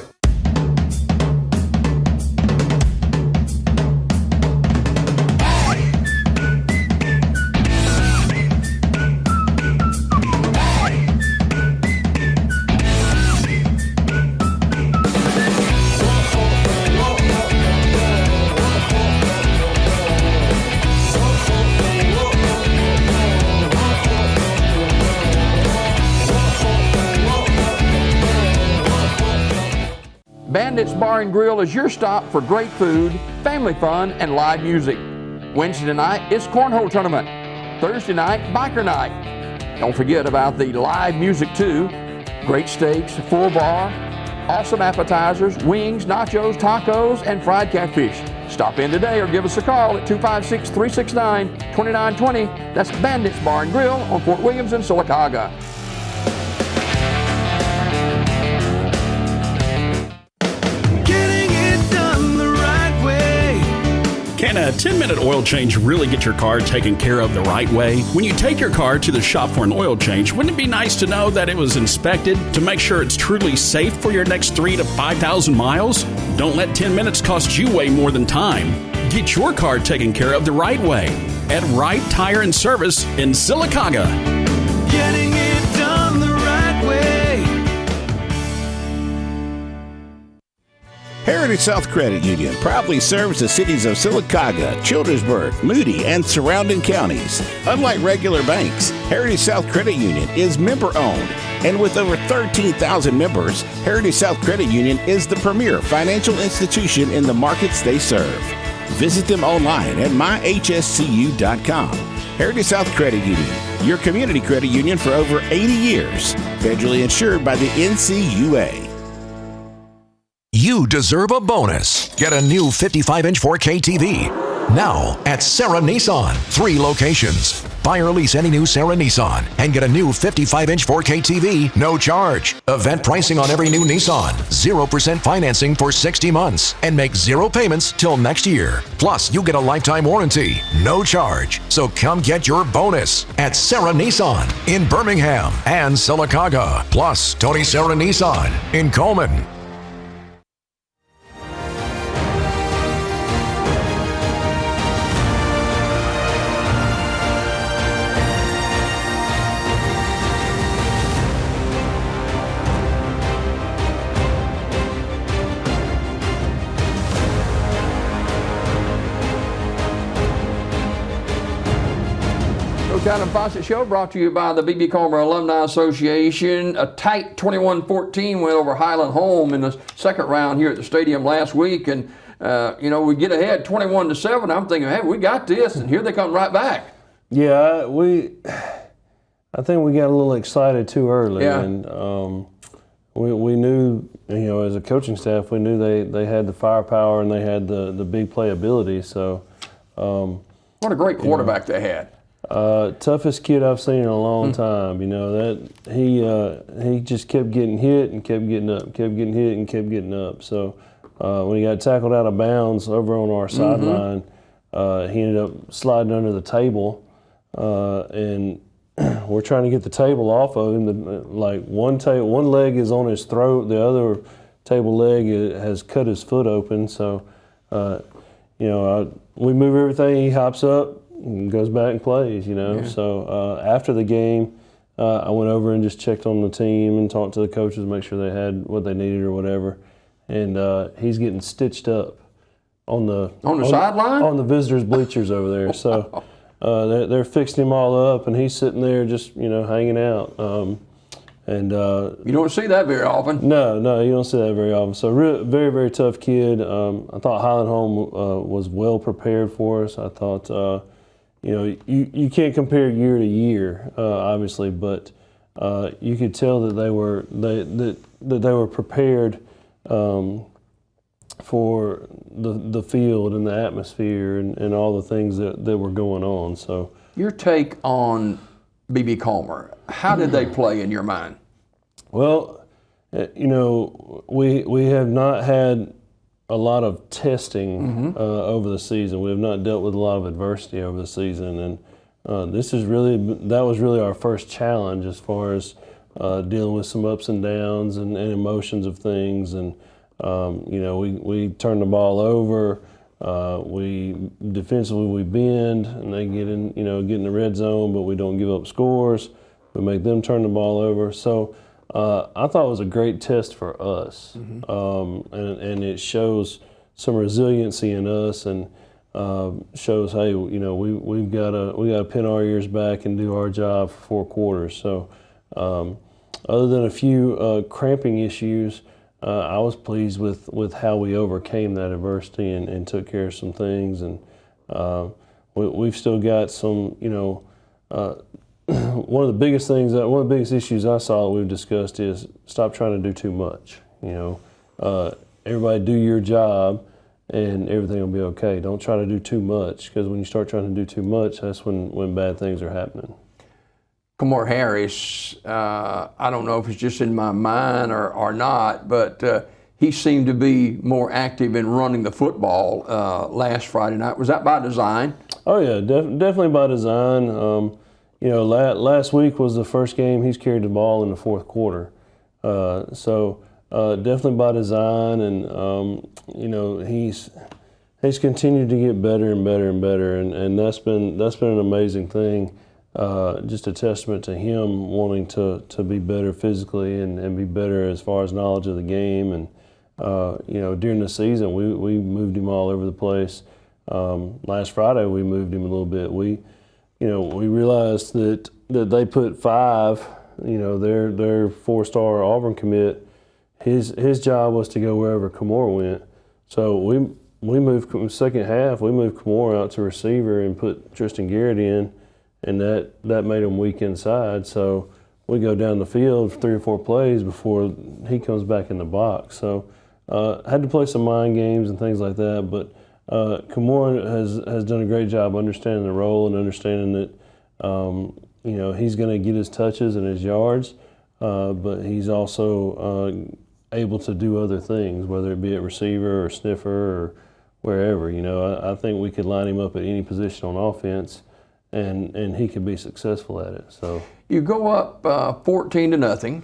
Bar and Grill is your stop for great food, family fun, and live music. Wednesday night is Cornhole Tournament. Thursday night, Biker Night. Don't forget about the live music too. Great steaks, full bar, awesome appetizers, wings, nachos, tacos, and fried catfish. Stop in today or give us a call at 256-369-2920. That's Bandits Bar and Grill on Fort Williams in Sylacauga. Getting it done the right way. Can a 10-minute oil change really get your car taken care of the right way? When you take your car to the shop for an oil change, wouldn't it be nice to know that it was inspected to make sure it's truly safe for your next 3,000 to 5,000 miles? Don't let 10 minutes cost you way more than time. Get your car taken care of the right way at Wright Tire and Service in Sylacauga. Getting it done the right way. Heritage South Credit Union proudly serves the cities of Sylacauga, Childersburg, Moody, and surrounding counties. Unlike regular banks, Heritage South Credit Union is member-owned. And with over 13,000 members, Heritage South Credit Union is the premier financial institution in the markets they serve. Visit them online at myhscu.com. Heritage South Credit Union, your community credit union for over 80 years. Federally insured by the NCUA. You deserve a bonus. Get a new 55-inch 4K TV. Now at Sarah Nissan. 3 locations. Buy or lease any new Sarah Nissan and get a new 55-inch 4K TV, no charge. Event pricing on every new Nissan. 0% financing for 60 months and make 0 payments till next year. Plus, you get a lifetime warranty, no charge. So come get your bonus at Sarah Nissan in Birmingham and Sylacauga. Plus, Tony Sarah Nissan in Coleman. Adam Fawcett Show brought to you by the B.B. Comer Alumni Association. A tight 21-14 win over Highland Home in the second round here at the stadium last week. And, we get ahead 21-7. I'm thinking, hey, we got this. And here they come right back. Yeah, I think we got a little excited too early. Yeah. And we knew, as a coaching staff, we knew they had the firepower and they had the big playability. So, what a great quarterback they had. Toughest kid I've seen in a long time. That he just kept getting hit and kept getting up, kept getting hit and kept getting up. So when he got tackled out of bounds over on our sideline, he ended up sliding under the table, and we're trying to get the table off of him. One leg is on his throat, the other table leg has cut his foot open. So we move everything. He hops up and goes back and plays, Yeah. So after the game, I went over and just checked on the team and talked to the coaches, make sure they had what they needed or whatever. And he's getting stitched up on the sideline? On the visitors' bleachers over there. So they're fixing him all up, and he's sitting there just, hanging out. You don't see that very often. No, you don't see that very often. So very, very tough kid. I thought Highland Home was well prepared for us. I thought, you can't compare year to year, obviously, but you could tell that they were prepared for the field and the atmosphere and all the things that were going on. So your take on B.B. Comer, how did they play in your mind? Well, we have not had a lot of testing over the season. We have not dealt with a lot of adversity over the season, and that was really our first challenge as far as dealing with some ups and downs and emotions of things. And we turn the ball over. Defensively we bend, and they get in the red zone, but we don't give up scores. We make them turn the ball over. So I thought it was a great test for us, and it shows some resiliency in us, and shows, hey, we've got to pin our ears back and do our job for 4 quarters. So other than a few cramping issues, I was pleased with how we overcame that adversity and took care of some things. And we've still got some, one of the biggest issues I saw that we've discussed is stop trying to do too much. Everybody do your job and everything will be okay. Don't try to do too much, because when you start trying to do too much, that's when bad things are happening. Kamar Harris, I don't know if it's just in my mind or not, but he seemed to be more active in running the football last Friday night. Was that by design? Oh yeah, definitely by design. Last week was the first game he's carried the ball in the fourth quarter. So definitely by design, and he's continued to get better and better and better, and that's been an amazing thing. Just a testament to him wanting to be better physically and be better as far as knowledge of the game. And during the season we moved him all over the place. Last Friday we moved him a little bit. We realized that they put 5, their 4-star Auburn commit. His job was to go wherever Kamar went. So we moved second half. We moved Kamar out to receiver and put Tristan Garrett in, and that made him weak inside. So we go down the field for 3 or 4 plays before he comes back in the box. So had to play some mind games and things like that. But Kamar has done a great job understanding the role and understanding that he's going to get his touches and his yards, but he's also able to do other things, whether it be at receiver or sniffer or wherever. I think we could line him up at any position on offense, and he could be successful at it. So you go up 14-0,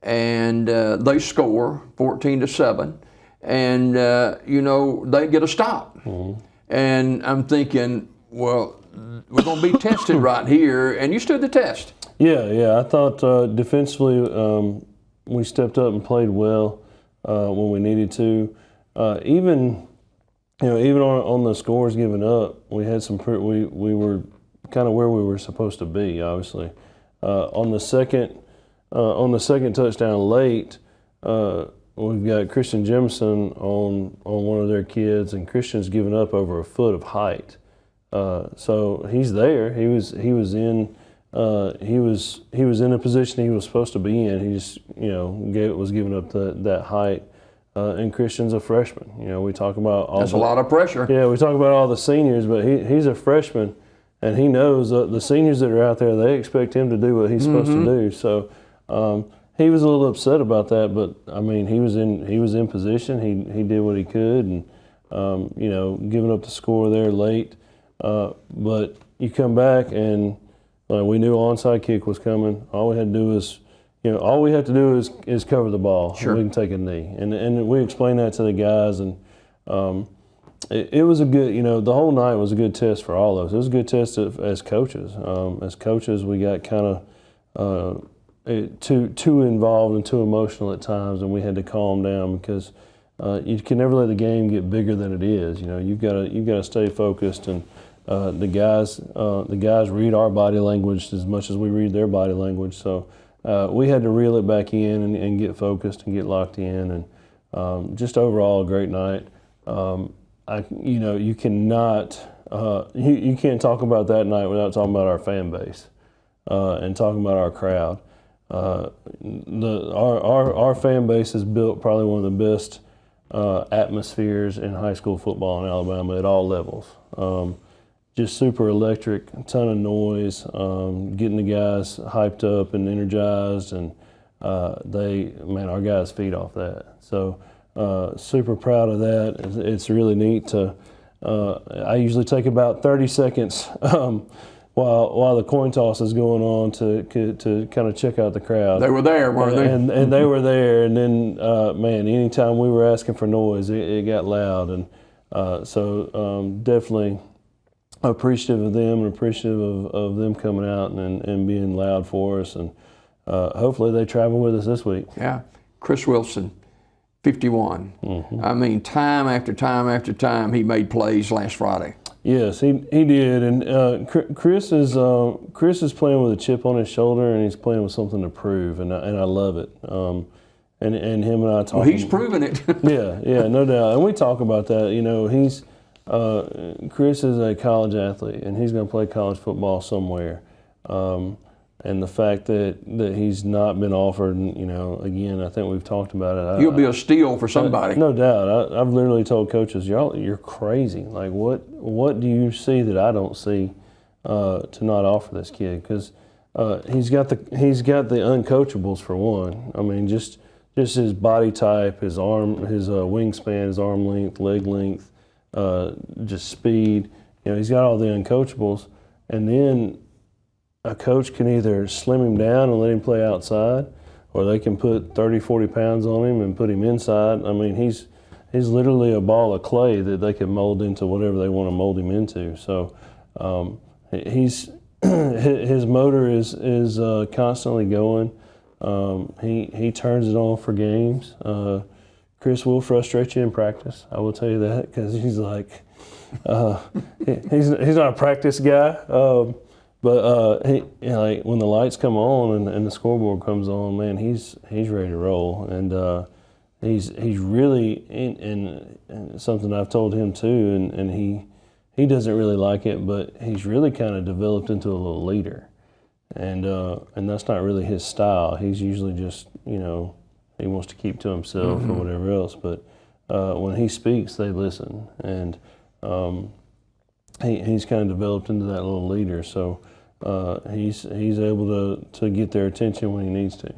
and they score 14-7, and they get a stop. Mm-hmm. And I'm thinking, well, we're going to be tested right here, and you stood the test. Yeah. I thought defensively we stepped up and played well when we needed to. Even on the scores given up, we had some. We were kind of where we were supposed to be. Obviously, on the second touchdown late, we've got Christian Jemison on one of their kids, and Christian's given up over a foot of height. So he's there. He was in a position he was supposed to be in. He just was giving up that height. And Christian's a freshman. We talk about all that's a lot of pressure. Yeah, we talk about all the seniors, but he's a freshman, and he knows the seniors that are out there, they expect him to do what he's supposed to do. So he was a little upset about that, but I mean, he was in position. He did what he could, and giving up the score there late. But you come back and we knew onside kick was coming. All we had to do is cover the ball. Sure. And we can take a knee, and we explained that to the guys, and it was a good. The whole night was a good test for all of us. It was a good test as coaches. As coaches, we got kind of too involved and too emotional at times, and we had to calm down because you can never let the game get bigger than it is. You've got to stay focused, and the guys read our body language as much as we read their body language. So we had to reel it back in and get focused and get locked in, and just overall a great night. You cannot you can't talk about that night without talking about our fan base and talking about our crowd. Our fan base has built probably one of the best atmospheres in high school football in Alabama at all levels. Just super electric, a ton of noise, getting the guys hyped up and energized, and our guys feed off that. So super proud of that. It's really neat to. I usually take about 30 seconds while the coin toss is going on to kind of check out the crowd. They were there, weren't they? And they were there. And then, anytime we were asking for noise, it got loud. And so definitely appreciative of them and appreciative of them coming out and being loud for us. And hopefully they travel with us this week. Yeah. Chris Wilson, 51. Mm-hmm. I mean, time after time after time, he made plays last Friday. Yes, he did, and Chris is playing with a chip on his shoulder, and he's playing with something to prove, and I love it. and him and I talk. Well, he's proven it. yeah, no doubt. And we talk about that. You know, Chris is a college athlete, and he's going to play college football somewhere. And the fact that he's not been offered, you know, again, I think we've talked about it. He'll be a steal for somebody. No doubt. I've literally told coaches, you're crazy. Like, what do you see that I don't see to not offer this kid? Because he's got the uncoachables for one. I mean, just his body type, his wingspan, his arm length, leg length, just speed. You know, he's got all the uncoachables, and then a coach can either slim him down and let him play outside, or they can put 30, 40 pounds on him and put him inside. I mean, he's literally a ball of clay that they can mold into whatever they want to mold him into. So his motor is constantly going. He turns it on for games. Chris will frustrate you in practice. I will tell you that, because he's like, he's not a practice guy. But like when the lights come on and the scoreboard comes on, man, he's ready to roll, and he's really and something I've told him too, and he doesn't really like it, but he's really kind of developed into a little leader, and that's not really his style. He's usually just, you know, he wants to keep to himself or whatever else. But when he speaks, they listen, and he's kind of developed into that little leader. So. He's able to get their attention when he needs to.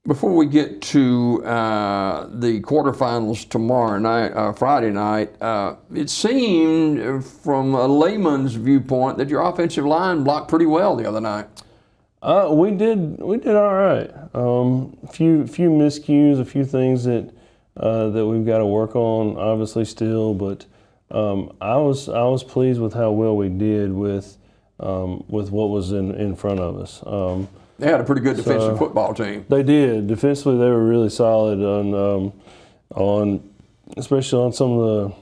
Before we get to the quarterfinals tomorrow night, Friday night, it seemed from a layman's viewpoint that your offensive line blocked pretty well the other night. We did all right. Few miscues, a few things that we've got to work on, obviously still. But I was pleased with how well we did with what was in front of us. They had a pretty good defensive football team. They did. Defensively, they were really solid on especially on some of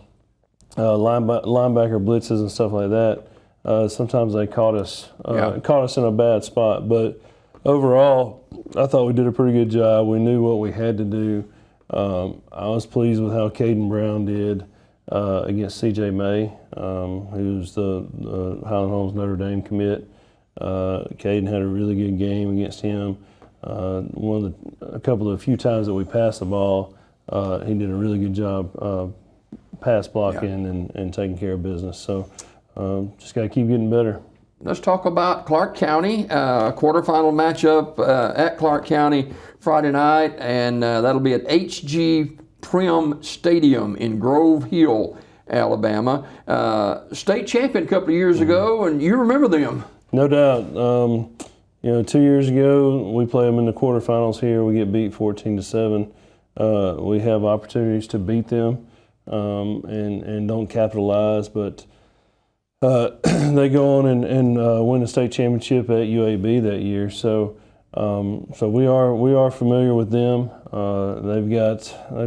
the linebacker blitzes and stuff like that. Sometimes they caught us in a bad spot. But overall, I thought we did a pretty good job. We knew what we had to do. I was pleased with how Caden Brown did against C.J. May, who's the Highland Homes Notre Dame commit. Caden had a really good game against him. A few times that we passed the ball, he did a really good job pass blocking and taking care of business. So just got to keep getting better. Let's talk about Clark County, quarterfinal matchup at Clark County Friday night, and that'll be at H.G. Prim Stadium in Grove Hill, Alabama. State champion a couple of years ago, and you remember them. No doubt. 2 years ago, we play them in the quarterfinals here. We get beat 14-7. We have opportunities to beat them and don't capitalize, but they go on and win the state championship at UAB that year. So we are familiar with them. They've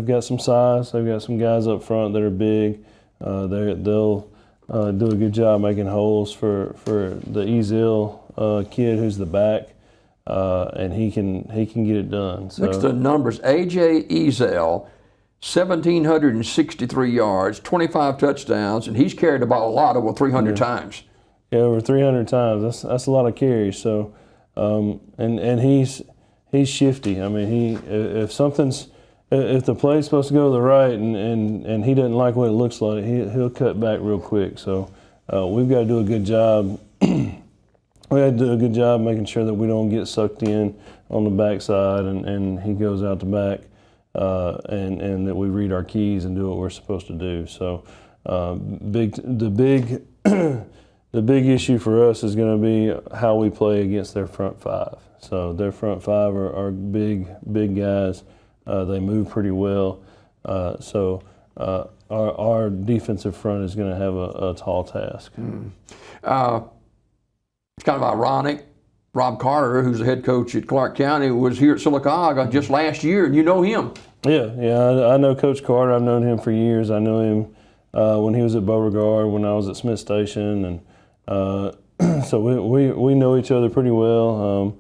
got some size. They've got some guys up front that are big. They'll do a good job making holes for the Ezell kid who's the back, and he can get it done. So. Look at the numbers. A.J. Ezell, 1,763 yards, 25 touchdowns, and he's carried the ball a lot, over 300 times. Yeah, over 300 times. That's a lot of carries. So, and he's shifty. I mean, if the play's supposed to go to the right and he doesn't like what it looks like, he'll cut back real quick. So we've got to do a good job. We got to do a good job making sure that we don't get sucked in on the backside and he goes out the back, and that we read our keys and do what we're supposed to do. So the big issue for us is going to be how we play against their front five. So their front five are big guys. They move pretty well. So our defensive front is going to have a tall task. It's kind of ironic. Rob Carter, who's the head coach at Clark County, was here at Sylacauga just last year, and you know him. Yeah, I know Coach Carter. I've known him for years. I know him when he was at Beauregard, when I was at Smith Station, and so we know each other pretty well.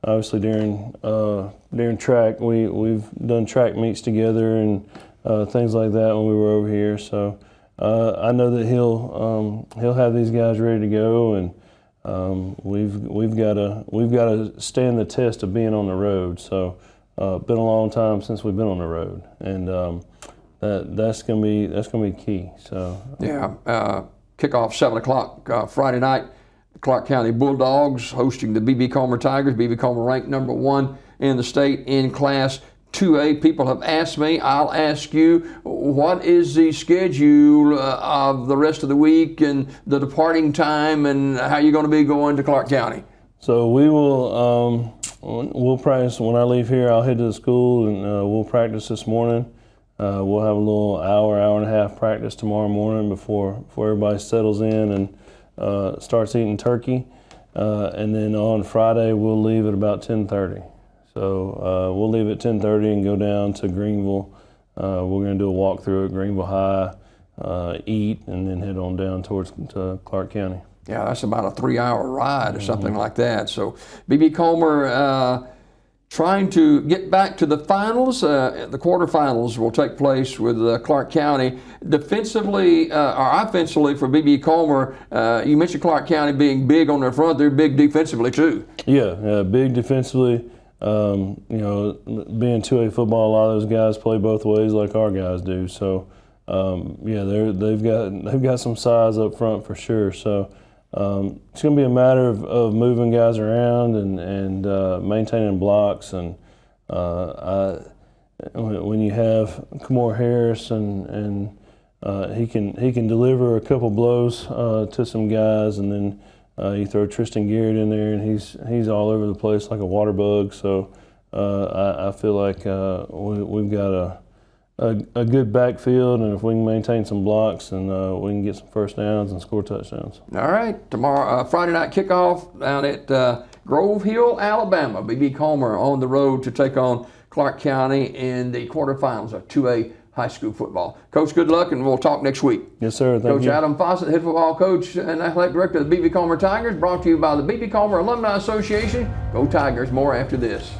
obviously during track, we've done track meets together and things like that when we were over here. So I know that he'll have these guys ready to go, and we've got to stand the test of being on the road. So been a long time since we've been on the road, and that's gonna be key. So yeah, kickoff 7 o'clock Friday night. The Clark County Bulldogs hosting the B.B. Comer Tigers. B.B. Comer ranked #1 in the state in Class 2A. People have asked me, I'll ask you, what is the schedule of the rest of the week and the departing time, and how you're going to be going to Clark County? So we will we'll practice. When I leave here, I'll head to the school and we'll practice this morning. We'll have a little hour and a half practice tomorrow morning before everybody settles in and starts eating turkey. And then on Friday, we'll leave at about 10:30. So we'll leave at 10:30 and go down to Greenville. We're going to do a walkthrough at Greenville High, eat, and then head on down to Clark County. Yeah, that's about a 3-hour ride or something like that. So B.B. Comer trying to get back to the finals. The quarterfinals will take place with Clark County. Defensively or offensively for B.B. Comer, you mentioned Clark County being big on their front. They're big defensively too. Yeah, big defensively. You know, being 2A football, a lot of those guys play both ways like our guys do. So yeah, they've got some size up front for sure. So it's going to be a matter of moving guys around and maintaining blocks. And when you have Kamor Harris and he can deliver a couple blows to some guys, and then you throw Tristan Garrett in there, and he's all over the place like a water bug. So I feel like we've got a good backfield, and if we can maintain some blocks, and we can get some first downs and score touchdowns. All right, tomorrow, Friday night kickoff down at Grove Hill, Alabama. B.B. Comer on the road to take on Clark County in the quarterfinals of 2A high school football. Coach, good luck, and we'll talk next week. Yes, sir. Thank you. Coach Adam Fawcett, head football coach and athletic director of the B.B. Comer Tigers, brought to you by the B.B. Comer Alumni Association. Go Tigers. More after this.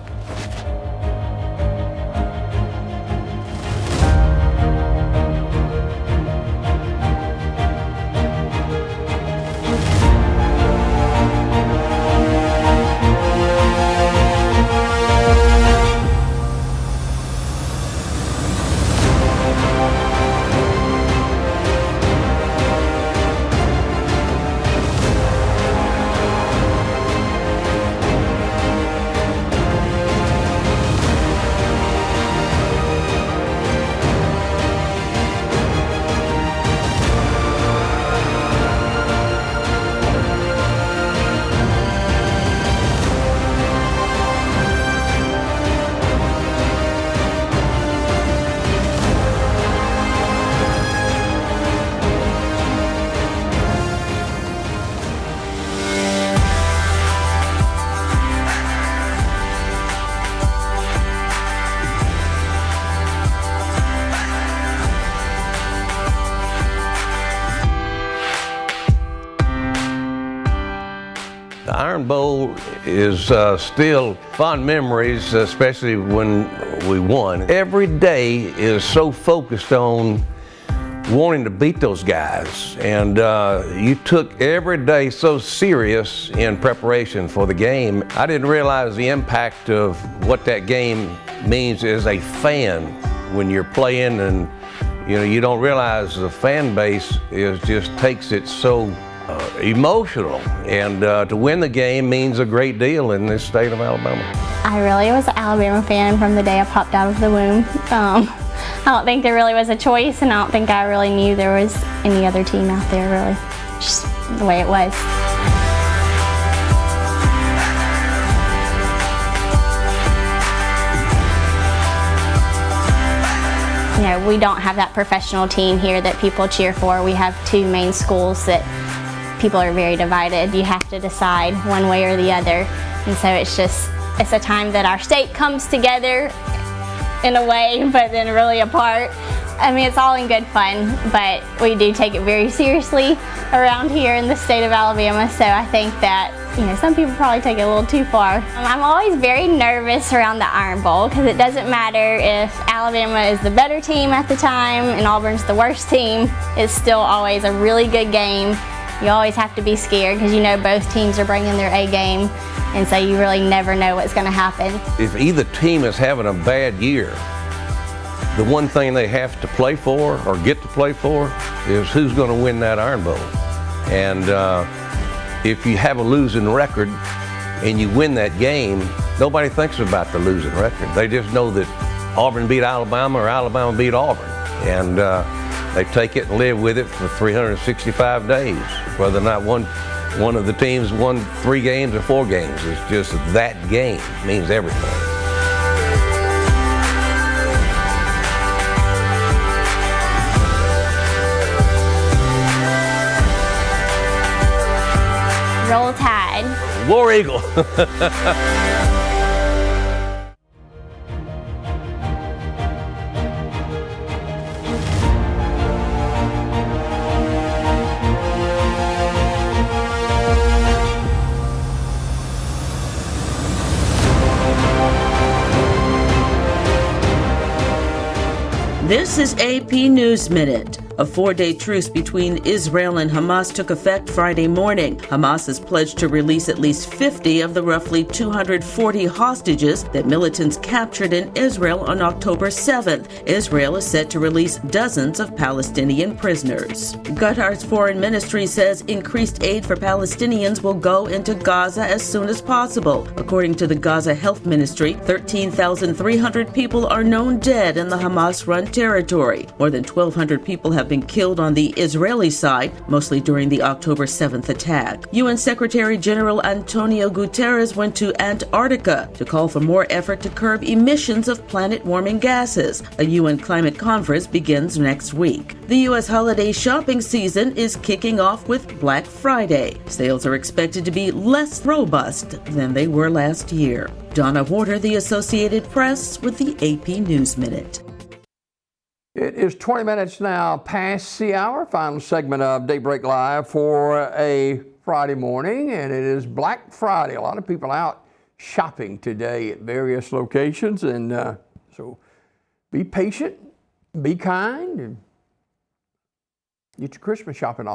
The Iron Bowl is still fond memories, especially when we won. Every day is so focused on wanting to beat those guys, and you took every day so serious in preparation for the game. I didn't realize the impact of what that game means as a fan when you're playing, and you don't realize the fan base just takes it so emotional, and to win the game means a great deal in this state of Alabama. I really was an Alabama fan from the day I popped out of the womb. I don't think there really was a choice, and I don't think I really knew there was any other team out there, really. Just the way it was. We don't have that professional team here that people cheer for. We have two main schools that people are very divided. You have to decide one way or the other. And so it's a time that our state comes together in a way, but then really apart. I mean, it's all in good fun, but we do take it very seriously around here in the state of Alabama, so I think that, you know, some people probably take it a little too far. I'm always very nervous around the Iron Bowl because it doesn't matter if Alabama is the better team at the time and Auburn's the worst team. It's still always a really good game. You always have to be scared because you know both teams are bringing their A game, and so you really never know what's going to happen. If either team is having a bad year, the one thing they have to play for or get to play for is who's going to win that Iron Bowl. And if you have a losing record and you win that game, nobody thinks about the losing record. They just know that Auburn beat Alabama or Alabama beat Auburn. And they take it and live with it for 365 days. Whether or not one of the teams won 3 games or 4 games, it's just that game means everything. Roll Tide. War Eagle. This is AP News Minute. A 4-day truce between Israel and Hamas took effect Friday morning. Hamas has pledged to release at least 50 of the roughly 240 hostages that militants captured in Israel on October 7th. Israel is set to release dozens of Palestinian prisoners. Qatar's foreign ministry says increased aid for Palestinians will go into Gaza as soon as possible. According to the Gaza Health Ministry, 13,300 people are known dead in the Hamas-run territory. More than 1,200 people have been killed on the Israeli side, mostly during the October 7th attack. UN Secretary General Antonio Guterres went to Antarctica to call for more effort to curb emissions of planet-warming gases. A UN climate conference begins next week. The U.S. holiday shopping season is kicking off with Black Friday. Sales are expected to be less robust than they were last year. Donna Warder, The Associated Press, with the AP News Minute. It is 20 minutes now past the hour, final segment of Daybreak Live for a Friday morning, and it is Black Friday. A lot of people out shopping today at various locations, and so be patient, be kind, and get your Christmas shopping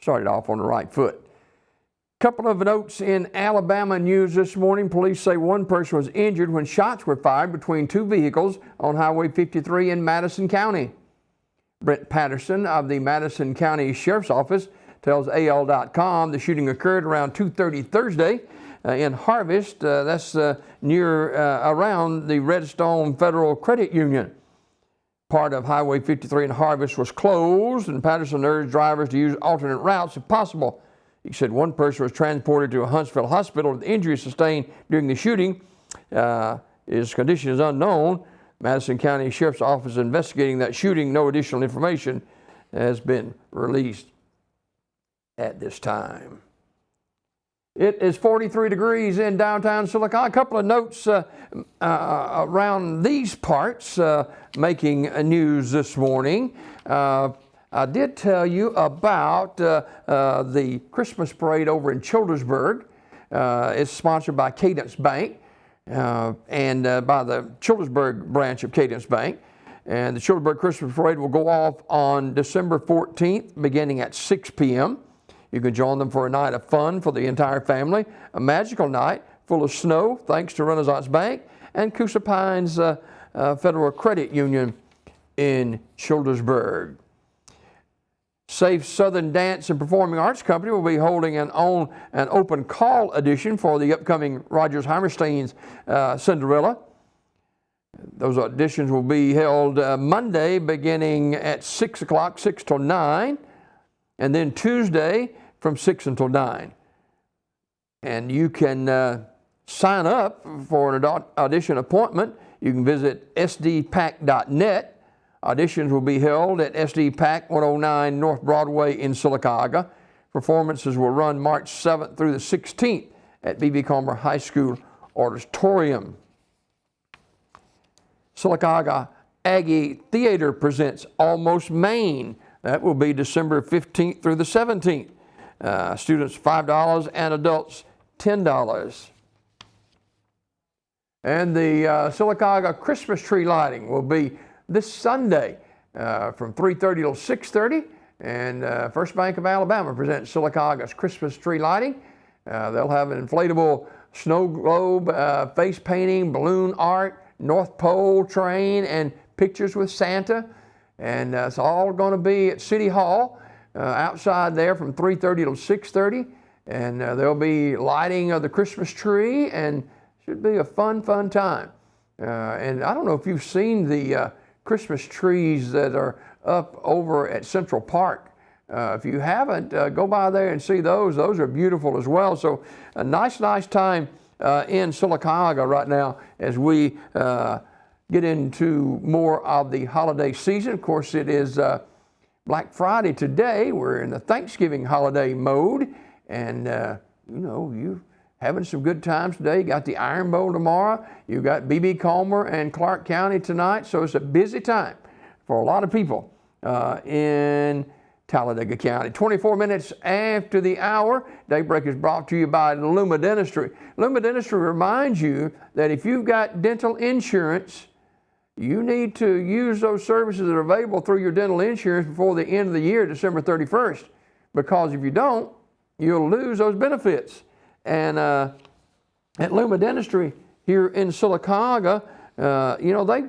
started off on the right foot. Couple of notes in Alabama news this morning. Police say one person was injured when shots were fired between 2 vehicles on Highway 53 in Madison County. Brent Patterson of the Madison County Sheriff's Office tells AL.com the shooting occurred around 2:30 Thursday in Harvest. That's near around the Redstone Federal Credit Union. Part of Highway 53 in Harvest was closed, and Patterson urged drivers to use alternate routes if possible. He said one person was transported to a Huntsville hospital with injuries sustained during the shooting. His condition is unknown. Madison County Sheriff's Office is investigating that shooting. No additional information has been released at this time. It is 43 degrees in downtown Sylacauga. A couple of notes around these parts making news this morning. I did tell you about the Christmas parade over in Childersburg. It's sponsored by Cadence Bank and by the Childersburg branch of Cadence Bank. And the Childersburg Christmas parade will go off on December 14th, beginning at 6 p.m. You can join them for a night of fun for the entire family, a magical night full of snow, thanks to Renaissance Bank and Coosa Pines Federal Credit Union in Childersburg. Safe Southern Dance and Performing Arts Company will be holding an open call audition for the upcoming Rodgers Hammerstein's Cinderella. Those auditions will be held Monday beginning at 6 o'clock, 6 till 9, and then Tuesday from 6 until 9. And you can sign up for an audition appointment. You can visit sdpac.net. Auditions will be held at SD PAC 109 North Broadway in Sylacauga. Performances will run March 7th through the 16th at B.B. Comer High School Auditorium. Sylacauga Aggie Theater presents Almost Maine. That will be December 15th through the 17th. Students $5 and adults $10. And the Sylacauga Christmas tree lighting will be this Sunday from 3:30 till 6:30. And First Bank of Alabama presents Sylacauga's Christmas tree lighting. They'll have an inflatable snow globe, face painting, balloon art, North Pole train, and pictures with Santa. And it's all going to be at City Hall outside there from 3:30 till 6:30. And there'll be lighting of the Christmas tree, and should be a fun time. And I don't know if you've seen the Christmas trees that are up over at Central Park. If you haven't, go by there and see those. Those are beautiful as well. So a nice time in Sylacauga right now as we get into more of the holiday season. Of course, it is Black Friday today. We're in the Thanksgiving holiday mode, and you having some good times today. You got the Iron Bowl tomorrow. You got B.B. Comer and Clark County tonight. So it's a busy time for a lot of people in Talladega County. 24 minutes after the hour, Daybreak is brought to you by Luma Dentistry. Luma Dentistry reminds you that if you've got dental insurance, you need to use those services that are available through your dental insurance before the end of the year, December 31st, because if you don't, you'll lose those benefits. And at Luma Dentistry here in Sylacauga, they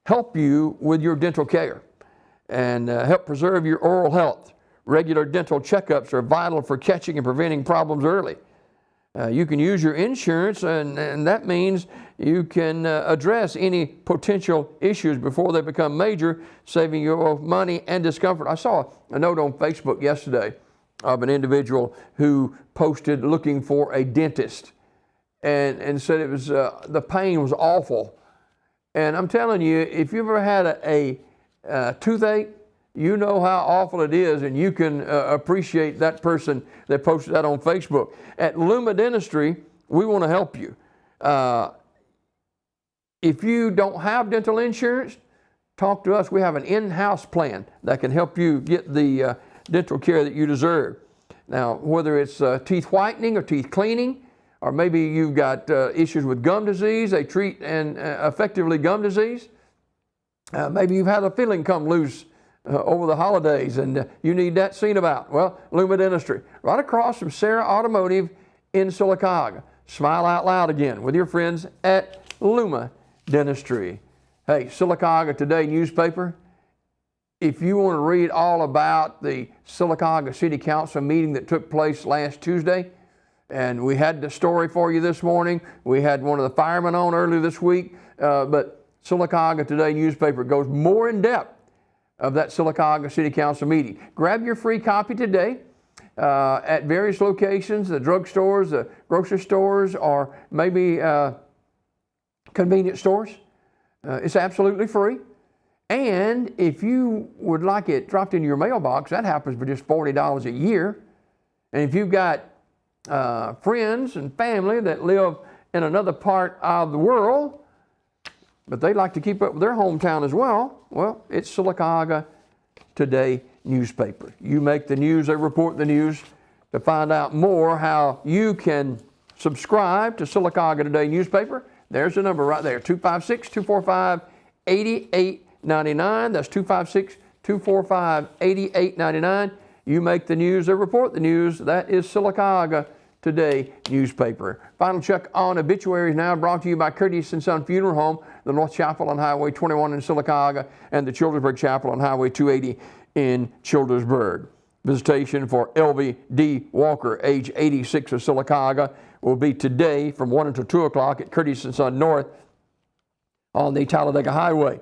help you with your dental care and help preserve your oral health. Regular dental checkups are vital for catching and preventing problems early. You can use your insurance, and that means you can address any potential issues before they become major, saving you both money and discomfort. I saw a note on Facebook yesterday of an individual who posted looking for a dentist and said it was the pain was awful. And I'm telling you, if you've ever had a toothache, you know how awful it is, and you can appreciate that person that posted that on Facebook. At Luma Dentistry, we want to help you. If you don't have dental insurance, talk to us. We have an in-house plan that can help you get the dental care that you deserve. Now, whether it's teeth whitening or teeth cleaning, or maybe you've got issues with gum disease, they treat and effectively gum disease. Maybe you've had a filling come loose over the holidays and you need that seen about. Well, Luma Dentistry, right across from Sarah Automotive in Sylacauga. Smile out loud again with your friends at Luma Dentistry. Hey, Sylacauga Today newspaper. If you want to read all about the Sylacauga City Council meeting that took place last Tuesday, and we had the story for you this morning. We had one of the firemen on earlier this week, but Sylacauga Today newspaper goes more in depth of that Sylacauga City Council meeting. Grab your free copy today at various locations, the drugstores, the grocery stores, or maybe convenience stores. It's absolutely free. And if you would like it dropped into your mailbox, that happens for just $40 a year. And if you've got friends and family that live in another part of the world, but they like to keep up with their hometown as well, well, it's Sylacauga Today newspaper. You make the news, they report the news. To find out more how you can subscribe to Sylacauga Today newspaper, there's the number right there, 256-245-8899. That's 256-245-8899. You make the news, they report the news. That is Sylacauga Today newspaper. Final check on obituaries now brought to you by Curtis & Son Funeral Home, the North Chapel on Highway 21 in Sylacauga, and the Childersburg Chapel on Highway 280 in Childersburg. Visitation for Elvie D. Walker, age 86 of Sylacauga, will be today from 1 until 2 o'clock at Curtis & Son North on the Talladega Highway.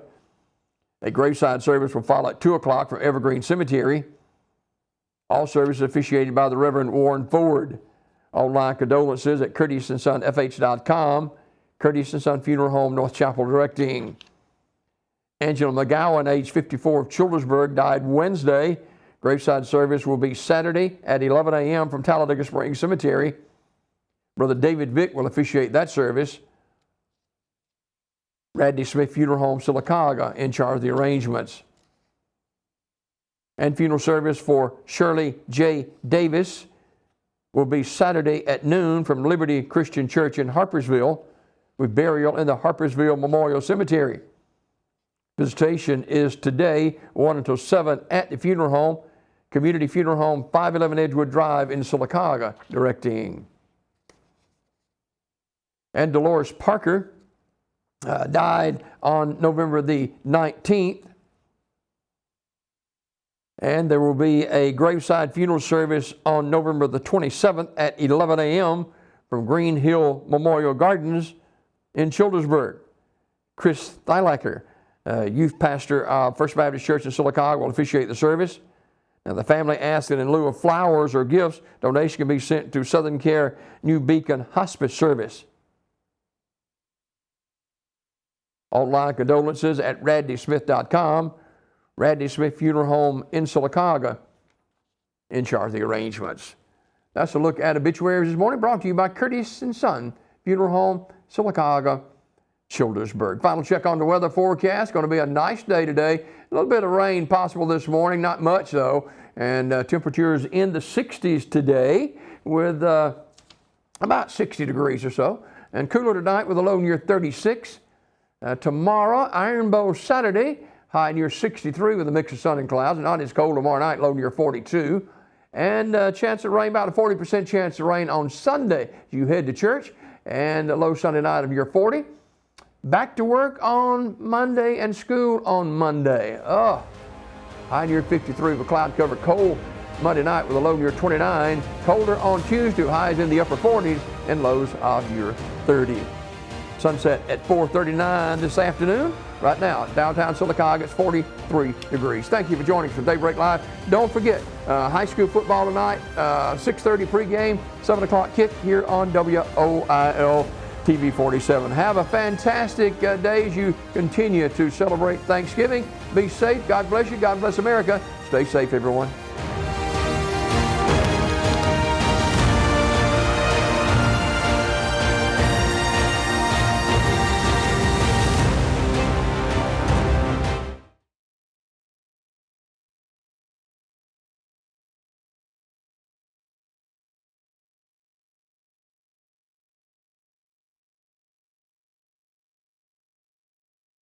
A graveside service will follow at 2 o'clock from Evergreen Cemetery. All services officiated by the Reverend Warren Ford. Online condolences at CurtisandSonFH.com. Curtis & Son Funeral Home, North Chapel directing. Angela McGowan, age 54 of Childersburg, died Wednesday. Graveside service will be Saturday at 11 a.m. from Talladega Springs Cemetery. Brother David Vick will officiate that service. Radney Smith Funeral Home, Sylacauga, in charge of the arrangements. And funeral service for Shirley J. Davis will be Saturday at noon from Liberty Christian Church in Harpersville, with burial in the Harpersville Memorial Cemetery. Visitation is today, 1 until 7 at the funeral home, Community Funeral Home, 511 Edgewood Drive in Sylacauga, directing. And Dolores Parker died on November the 19th. And there will be a graveside funeral service on November the 27th at 11 a.m. from Green Hill Memorial Gardens in Childersburg. Chris Thylacker, youth pastor of First Baptist Church in Sylacauga, will officiate the service. Now, the family asks that in lieu of flowers or gifts, donation can be sent to Southern Care New Beacon Hospice Service. Online condolences at radneysmith.com. Radney Smith Funeral Home in Sylacauga, in charge of the arrangements. That's a look at obituaries this morning, brought to you by Curtis & Son Funeral Home, Sylacauga, Childersburg. Final check on the weather forecast. Going to be a nice day today. A little bit of rain possible this morning, not much though. And temperatures in the 60s today with about 60 degrees or so. And cooler tonight with a low near 36. Tomorrow, Iron Bowl Saturday, high near 63 with a mix of sun and clouds. Not as cold tomorrow night, low near 42. And chance of rain, about a 40% chance of rain on Sunday as you head to church. And a low Sunday night of near 40. Back to work on Monday and school on Monday. High near 53 with a cloud cover. Cold Monday night with a low near 29. Colder on Tuesday, highs in the upper 40s and lows of near 30. Sunset at 4:39 this afternoon. Right now, downtown Sylacauga, it's 43 degrees. Thank you for joining us for Daybreak Live. Don't forget, high school football tonight, 6:30 pregame, 7 o'clock kick here on WOIL TV 47. Have a fantastic day as you continue to celebrate Thanksgiving. Be safe. God bless you. God bless America. Stay safe, everyone.